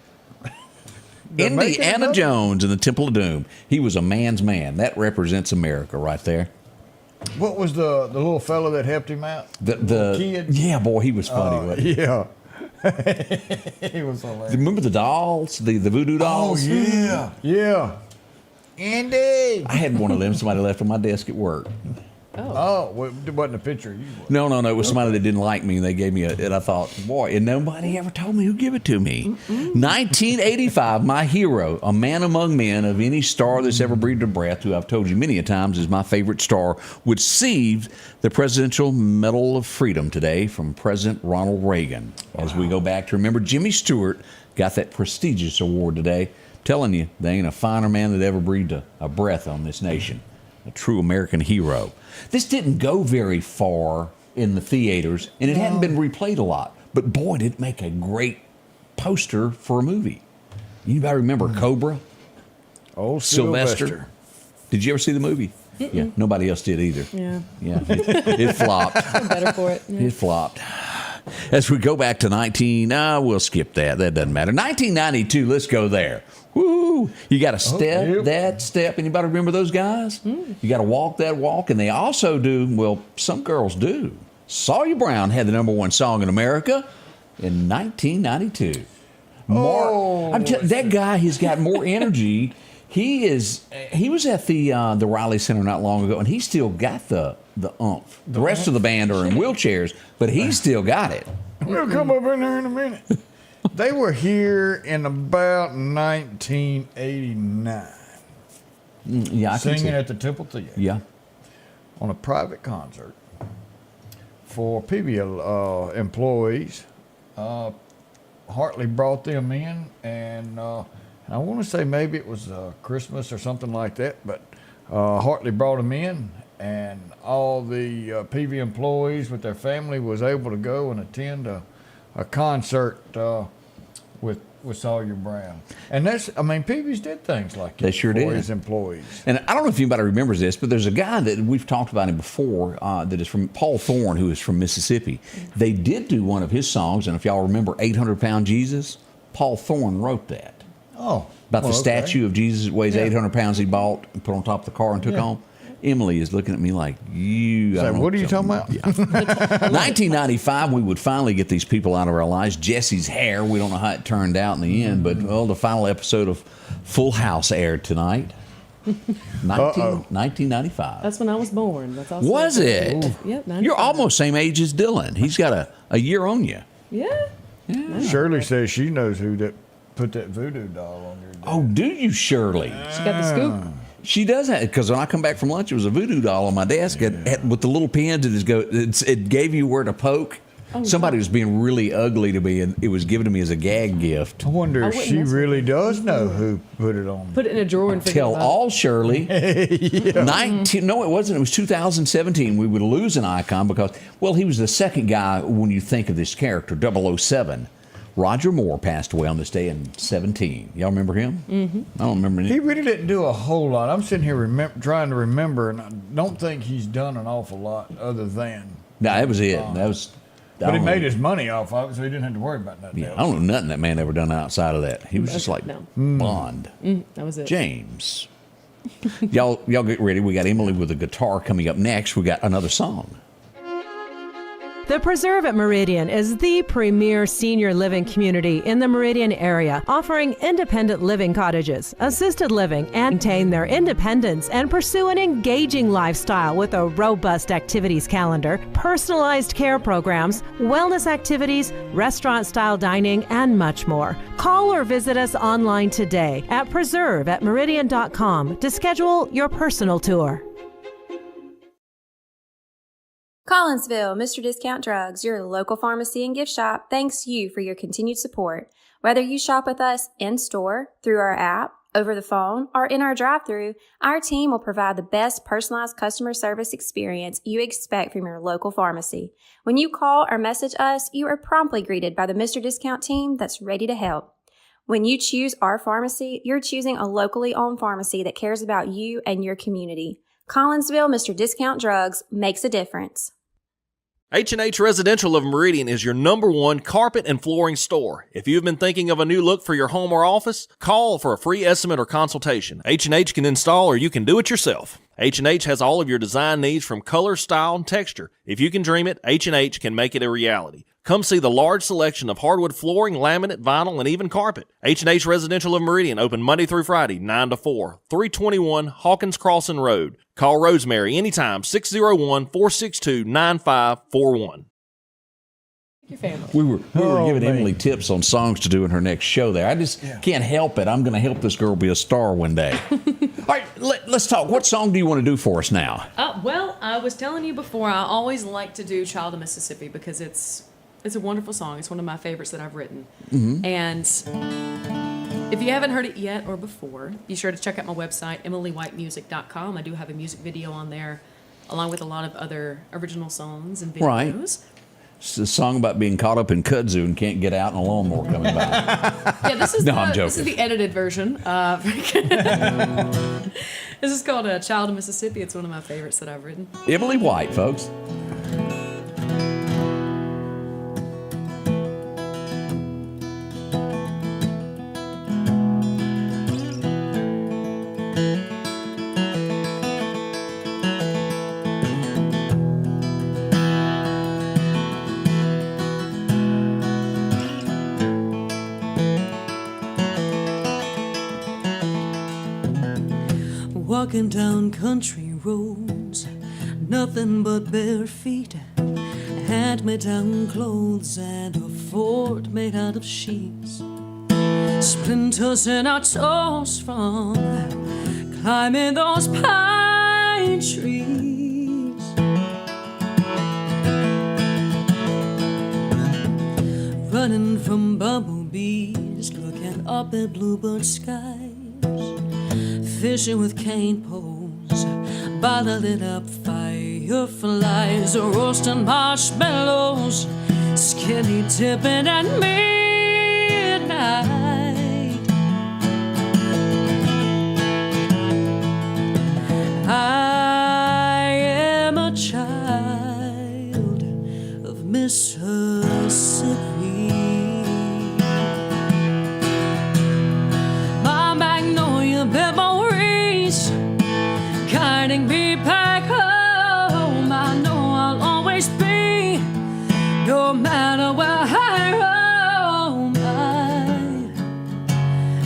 Indiana Jones in the Temple of Doom. He was a man's man. That represents America right there. What was the little fella that helped him out? The kid? Yeah, boy, he was funny. Wasn't he? Yeah. He was hilarious. Remember the dolls? The voodoo dolls? Oh, yeah. Yeah. Andy! I had one of them. Somebody left on my desk at work. Oh, well, it wasn't a picture of you. No. It was somebody that didn't like me, and they gave me and I thought, boy, and nobody ever told me who gave it to me. 1985, my hero, a man among men of any star that's ever breathed a breath, who I've told you many a times is my favorite star, received the Presidential Medal of Freedom today from President Ronald Reagan. As we go back to remember, Jimmy Stewart got that prestigious award today. Telling you, there ain't a finer man that ever breathed a breath on this nation. A true American hero. This didn't go very far in the theaters, and it hadn't been replayed a lot. But boy, did it make a great poster for a movie. Anybody remember Cobra? Oh, Sylvester. Did you ever see the movie? Yeah, nobody else did either. Yeah. It flopped. I'm better for it. Yeah. It flopped. As we go back to we'll skip that. That doesn't matter. 1992, let's go there. Woo! You got to step that step. Anybody remember those guys? You got to walk that walk. And they also do, well, some girls do. Sawyer Brown had the #1 song in America in 1992. That guy has got more energy. He was at the Riley Center not long ago, and he still got the oomph. The rest of the band are in wheelchairs, but he still got it. We'll come over in there in a minute. They were here in about 1989. Yeah, I can see. Singing at the Temple Theater. Yeah. On a private concert for PBL employees. Hartley brought them in, and I want to say maybe it was Christmas or something like that, but Hartley brought them in, and all the PV employees with their family was able to go and attend a concert with Sawyer Brown. And PVs did things like that. They sure did. For his employees. And I don't know if anybody remembers this, but there's a guy that we've talked about him before that is from Paul Thorne, who is from Mississippi. They did do one of his songs, and if y'all remember 800-Pound Jesus, Paul Thorne wrote that. Oh. About the statue of Jesus that weighs 800 pounds he bought and put on top of the car and took home. Emily is looking at me like, what are you talking about? Yeah. 1995, we would finally get these people out of our lives. Jesse's hair, we don't know how it turned out in the end, but the final episode of Full House aired tonight. 1995. That's when I was born. That's also Was it? Yep. 95. You're almost same age as Dylan. He's got a year on you. Yeah. Shirley says she knows who that put that voodoo doll on your dad. Oh, do you, Shirley? She got the scoop. She does that because when I come back from lunch, there was a voodoo doll on my desk with the little pins. It gave you where to poke. Somebody was being really ugly to me, and it was given to me as a gag gift. I wonder if she really does know who put it on. Put it in a drawer and forget Tell about all, Shirley. No, it wasn't. It was 2017. We would lose an icon because, he was the second guy when you think of this character, 007. Roger Moore passed away on this day in 2017. Y'all remember him? Mm-hmm. I don't remember. He really didn't do a whole lot. I'm sitting here trying to remember, and I don't think he's done an awful lot other than. No, that was it. But he made his money off of it, so he didn't have to worry about nothing else. I don't know nothing that man ever done outside of that. He was just like Bond. That was it. James. y'all get ready. We got Emily with a guitar coming up next. We got another song. The Preserve at Meridian is the premier senior living community in the Meridian area, offering independent living cottages, assisted living, and maintain their independence and pursue an engaging lifestyle with a robust activities calendar, personalized care programs, wellness activities, restaurant-style dining, and much more. Call or visit us online today at preserveatmeridian.com to schedule your personal tour. Collinsville, Mr. Discount Drugs, your local pharmacy and gift shop, thanks you for your continued support. Whether you shop with us in-store, through our app, over the phone, or in our drive-thru, our team will provide the best personalized customer service experience you expect from your local pharmacy. When you call or message us, you are promptly greeted by the Mr. Discount team that's ready to help. When you choose our pharmacy, you're choosing a locally owned pharmacy that cares about you and your community. Collinsville, Mr. Discount Drugs, makes a difference. H&H Residential of Meridian is your #1 carpet and flooring store. If you've been thinking of a new look for your home or office, call for a free estimate or consultation. H&H can install or you can do it yourself. H&H has all of your design needs from color, style, and texture. If you can dream it, H&H can make it a reality. Come see the large selection of hardwood flooring, laminate, vinyl, and even carpet. H&H Residential of Meridian, open Monday through Friday, 9 to 4, 321 Hawkins Crossing Road. Call Rosemary anytime, 601-462-9541. Your family. We were giving Emily tips on songs to do in her next show there. I just can't help it. I'm going to help this girl be a star one day. All right, let's talk. What song do you want to do for us now? Well, I was telling you before, I always like to do Child of Mississippi because it's a wonderful song. It's one of my favorites that I've written. Mm-hmm. And if you haven't heard it yet or before, be sure to check out my website, emilywhitemusic.com. I do have a music video on there, along with a lot of other original songs and videos. Right. It's a song about being caught up in kudzu and can't get out and a lawnmower coming by. Yeah, this is I'm joking. This is the edited version. This is called Child of Mississippi. It's one of my favorites that I've written. Emily White, folks. walking down country roads, nothing but bare feet, hand-me-down clothes and a fort made out of sheets, splinters in our toes from climbing those pine trees. Running from bumblebees, looking up at bluebird skies, fishing with cane poles by the lit up fireflies, roasting marshmallows, skinny dipping at midnight. I am a child of Mississippi. My magnolia memories guiding me back home. I know I'll always be, no matter where I roam. I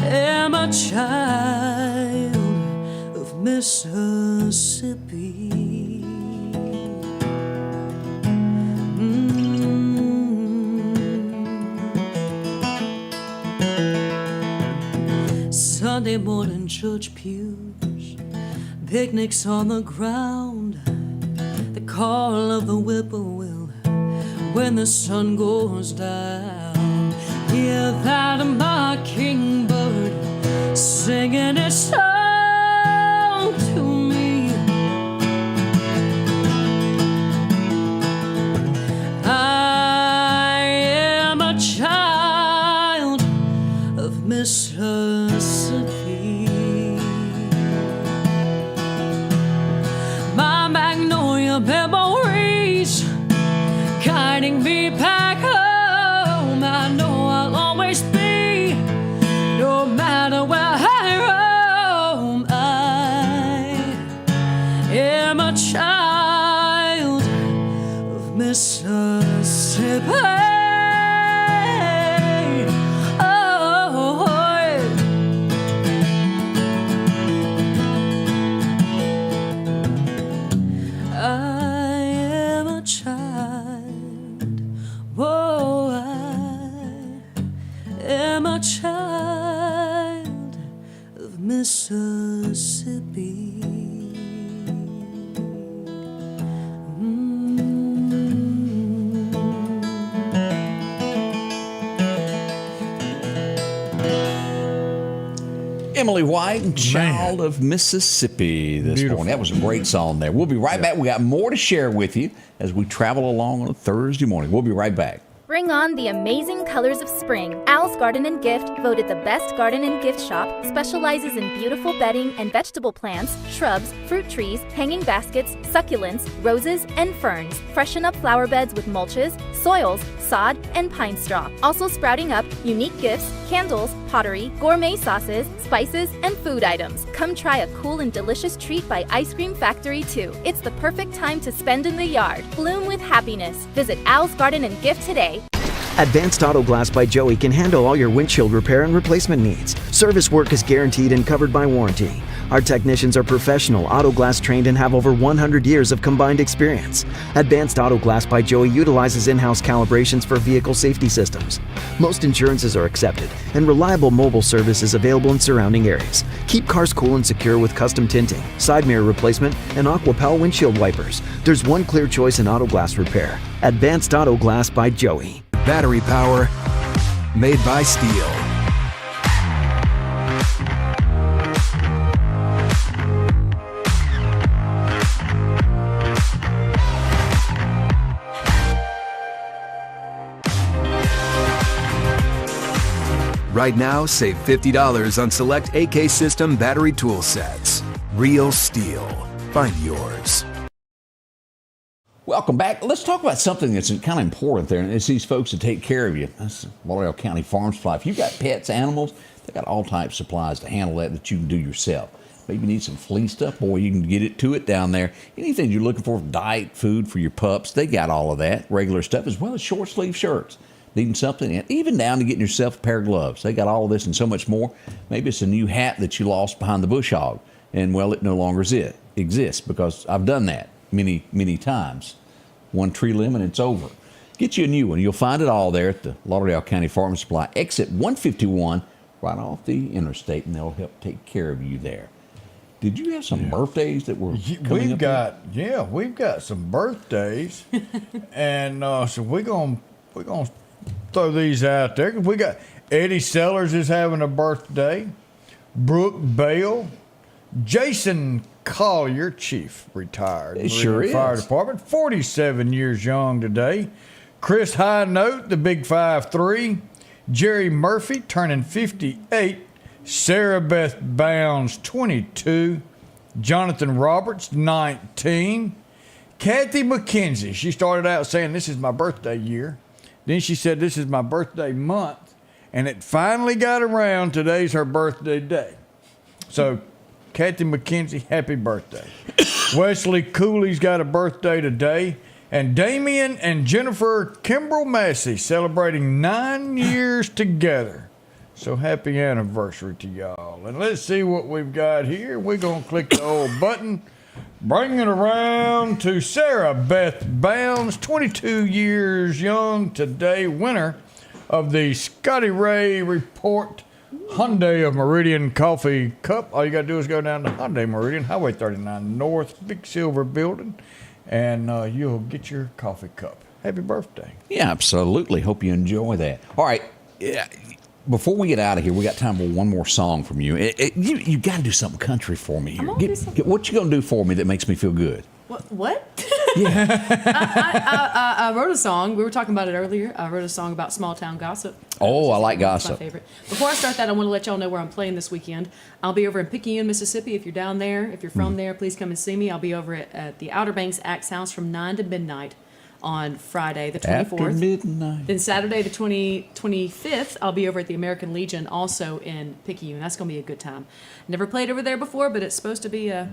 am a child of Mississippi. Sunday morning church pews, picnics on the ground, the call of the whippoorwill when the sun goes down. Hear that mockingbird singing its song to me. I am a child of Mississippi. My magnolia memories guiding me back home. I know I'll always be, no matter where I roam. I am a child of Mississippi. Child of Mississippi. Emily White, Child of Mississippi this morning. That was a great song there. We'll be right back. We got more to share with you as we travel along on a Thursday morning. We'll be right back. Bring on the amazing colors of spring. Al's Garden and Gift, voted the best garden and gift shop, specializes in beautiful bedding and vegetable plants, shrubs, fruit trees, hanging baskets, succulents, roses, and ferns. Freshen up flower beds with mulches, soils, sod, and pine straw. Also sprouting up unique gifts, candles, pottery, gourmet sauces, spices, and food items. Come try a cool and delicious treat by Ice Cream Factory 2. It's the perfect time to spend in the yard. Bloom with happiness. Visit Al's Garden and Gift today. Advanced Auto Glass by Joey can handle all your windshield repair and replacement needs. Service work is guaranteed and covered by warranty. Our technicians are professional, auto glass trained, and have over 100 years of combined experience. Advanced Auto Glass by Joey utilizes in-house calibrations for vehicle safety systems. Most insurances are accepted, and reliable mobile service is available in surrounding areas. Keep cars cool and secure with custom tinting, side mirror replacement, and Aquapel windshield wipers. There's one clear choice in auto glass repair. Advanced Auto Glass by Joey. Battery power made by steel. Right now, save $50 on select AK System battery tool sets. Real steel. Find yours. Welcome back. Let's talk about something that's kind of important there, and it's these folks that take care of you. That's Lauderdale County Farm Supply. If you've got pets, animals, they got all types of supplies to handle that you can do yourself. Maybe you need some flea stuff, boy, you can get it to it down there. Anything you're looking for, diet food for your pups, they got all of that, regular stuff, as well as short sleeve shirts. Needing something, and even down to getting yourself a pair of gloves. They got all of this and so much more. Maybe it's a new hat that you lost behind the bush hog. And, well, it no longer exists because I've done that many, many times. One tree limb and it's over. Get you a new one. You'll find it all there at the Lauderdale County Farm Supply, exit 151, right off the interstate, and they'll help take care of you there. Did you have some birthdays that were coming up? We've got some birthdays, and so we're gonna throw these out there. We got Eddie Sellers is having a birthday, Brooke Bale, Jason Collier, Chief, retired. It sure is. Fire Department, 47 years young today. Chris High Note, the Big 5'3", Jerry Murphy turning 58. Sarah Beth Bounds, 22. Jonathan Roberts, 19. Kathy McKenzie, she started out saying, this is my birthday year. Then she said, this is my birthday month. And it finally got around. Today's her birthday day. So, Kathy McKenzie, happy birthday. Wesley Cooley's got a birthday today. And Damian and Jennifer Kimbrell Massey celebrating 9 years together. So happy anniversary to y'all. And let's see what we've got here. We're going to click the old button. Bring it around to Sarah Beth Bounds, 22 years young today, winner of the Scotty Ray Report Hyundai of Meridian Coffee Cup. All you got to do is go down to Hyundai Meridian, Highway 39 North, big silver building, and you'll get your coffee cup. Happy birthday. Yeah, absolutely. Hope you enjoy that. All right. Before we get out of here, we got time for one more song from you. You got to do something country for me here. What you going to do for me that makes me feel good? What? I wrote a song. We were talking about it earlier. I wrote a song about small town gossip. Oh, I like gossip. That's my favorite. Before I start that, I want to let y'all know where I'm playing this weekend. I'll be over in Picayune, Mississippi. If you're down there, if you're from there, please come and see me. I'll be over at the Outer Banks Axe House from 9 to midnight on Friday, the 24th. After midnight. Then Saturday, the 25th, I'll be over at the American Legion, also in Picayune. That's going to be a good time. Never played over there before, but it's supposed to be a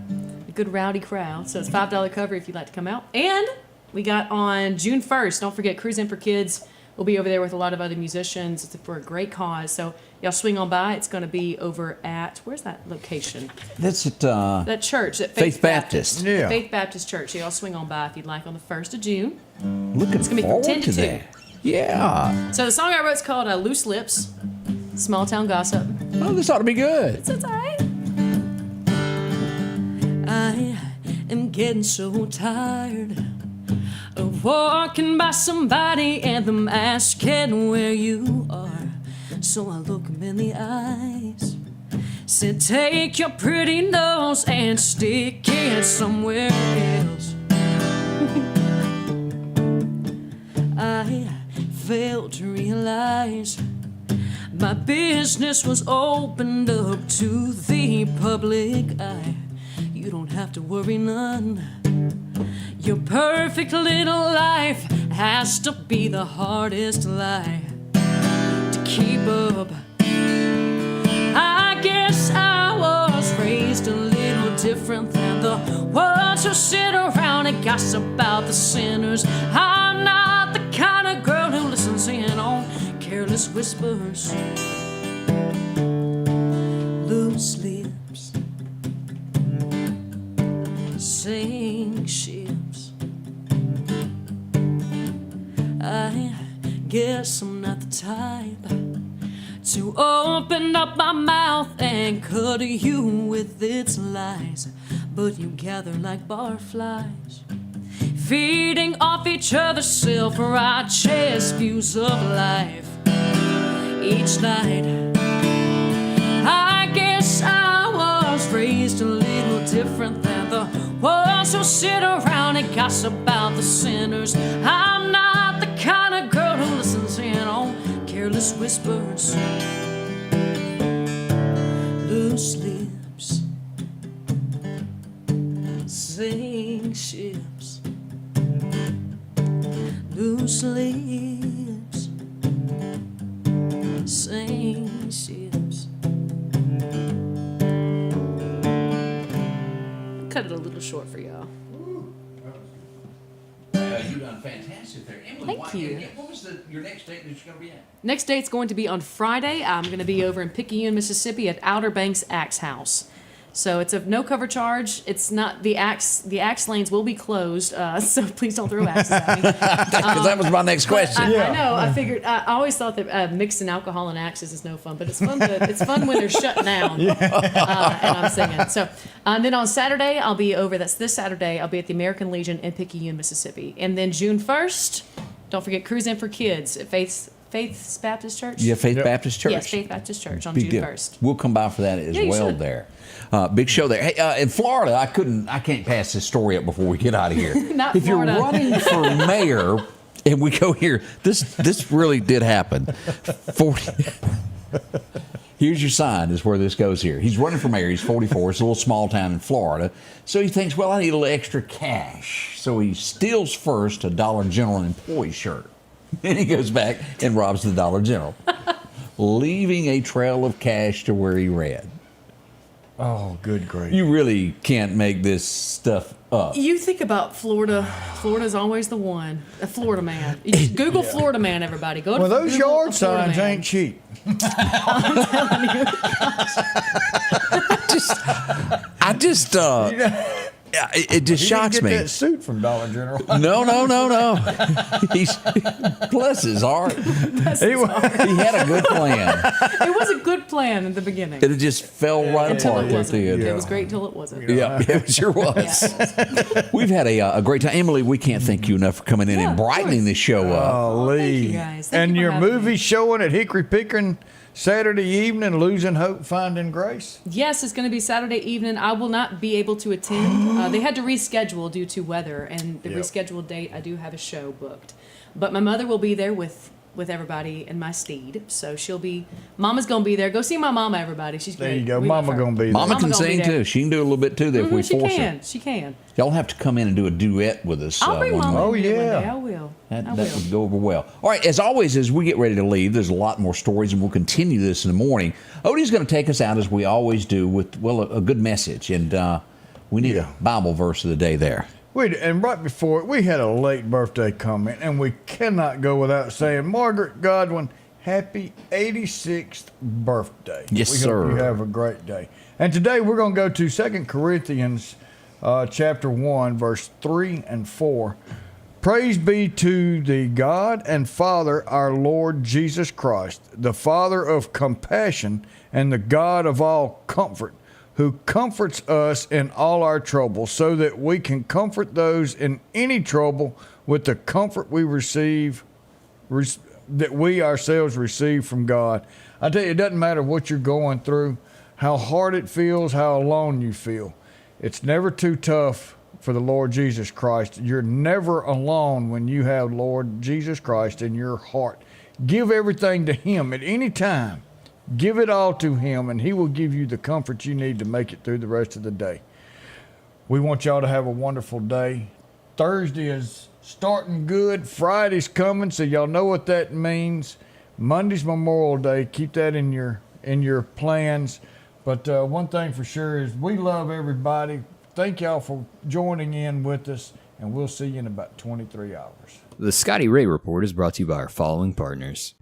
good rowdy crowd. So it's $5 cover if you'd like to come out. And we got on June 1st, don't forget, Cruise In for Kids. We'll be over there with a lot of other musicians. It's for a great cause. So y'all swing on by. It's going to be over at, where's that location? That's at that church, at Faith Baptist. Yeah. Faith Baptist Church. So y'all swing on by if you'd like on the 1st of June. Looking It's going to be from forward 10 to to 2. that. Yeah. So the song I wrote is called Loose Lips, Small Town Gossip. Oh, this ought to be good. It's all right. I am getting so tired of walking by somebody and them asking where you are. So I look them in the eyes, said take your pretty nose and stick it somewhere else. I failed to realize my business was opened up to the public eye. You don't have to worry none. Your perfect little life has to be the hardest lie to keep up. I guess I was raised a little different than the ones who sit around and gossip about the sinners. I'm not the kind of girl who listens in on careless whispers. Loose lips, sink ships. I guess I'm not the type to open up my mouth and cut you with its lies, but you gather like barflies, feeding off each other's self-righteous views of life each night. I guess I was raised a little different than the ones who sit around and gossip about the sinners. I'm not the kind of girl who listens in on careless whispers. Loose lips, sink ships. Loose lips, sink ships. Cut it a little short for y'all. You done fantastic there. Emily, Thank you. What was your next date that you're going to be at? Next date's going to be on Friday. I'm going to be over in Picayune, Mississippi at Outer Banks Axe House. So it's a no cover charge. It's not the axe lanes will be closed. So please don't throw axes at me. Because that was my next question. I know. I figured. I always thought that mixing alcohol and axes is no fun, but it's fun. It's fun when they're shut down and I'm singing. So then on Saturday I'll be over. That's this Saturday. I'll be at the American Legion in Picayune, Mississippi, and then June 1st. Don't forget Cruise In for Kids at Faith's Baptist Church. Yeah, Faith Baptist Church. Yes, Faith Baptist Church on Big June deal. 1st. We'll come by for that as well should. there. Big show there. Hey, in Florida, I can't pass this story up before we get out of here. Not if Florida. you're running for mayor, and we go here, this really did happen. 40. Here's your sign, is where this goes here. He's running for mayor. He's 44. It's a little small town in Florida. So he thinks, well, I need a little extra cash. So he steals first a Dollar General employee shirt. Then he goes back and robs the Dollar General, leaving a trail of cash to where he ran. Oh, good grief. You really can't make this stuff up. You think about Florida. Florida's always the one. A Florida man. You just Google Florida man, everybody. Go to Well, those Google yard a Florida signs man. ain't cheap. It just shocks me. You didn't get that suit from Dollar General. No. He's bless his heart. He had a good plan. It was a good plan in the beginning. It just fell right Until apart it at the wasn't. end. It was great until it wasn't. Yeah, it sure was. We've had a great time. Emily, we can't thank you enough for coming in and brightening this show up. Lee. Thank you guys. Thank And you for your having movie me. showing at Hickory Pickering Saturday evening, Losing Hope, Finding Grace. Yes, it's going to be Saturday evening. I will not be able to attend. They had to reschedule due to weather, and the rescheduled date, I do have a show booked. But my mother will be there with everybody in my steed. So Mama's going to be there. Go see my mama, everybody. She's great. There you go. We love Mama her. going to be there. Mama can gonna be sing there. too. She can do a little bit too if we She force can. her. She can. Y'all have to come in and do a duet with us. I'll bring one Mama night. in here one day. I will. That would go over well. All right, as always, as we get ready to leave, there's a lot more stories, and we'll continue this in the morning. Odie's going to take us out, as we always do, with, a good message. And we need a Bible verse of the day there. And right before it, we had a late birthday comment, and we cannot go without saying, Margaret Godwin, happy 86th birthday. Yes, we sir. hope you have a great day. And today we're going to go to 2 Corinthians chapter 1, verse 3 and 4. Praise be to the God and Father, our Lord Jesus Christ, the Father of compassion and the God of all comfort, who comforts us in all our trouble, so that we can comfort those in any trouble with the comfort we receive, that we ourselves receive from God. I tell you, it doesn't matter what you're going through, how hard it feels, how alone you feel. It's never too tough for the Lord Jesus Christ. You're never alone when you have Lord Jesus Christ in your heart. Give everything to Him at any time. Give it all to Him, and He will give you the comfort you need to make it through the rest of the day. We want y'all to have a wonderful day. Thursday is starting good. Friday's coming, so y'all know what that means. Monday's Memorial Day. Keep that in your plans. But one thing for sure is we love everybody. Thank y'all for joining in with us, and we'll see you in about 23 hours. The Scotty Ray Report is brought to you by our following partners.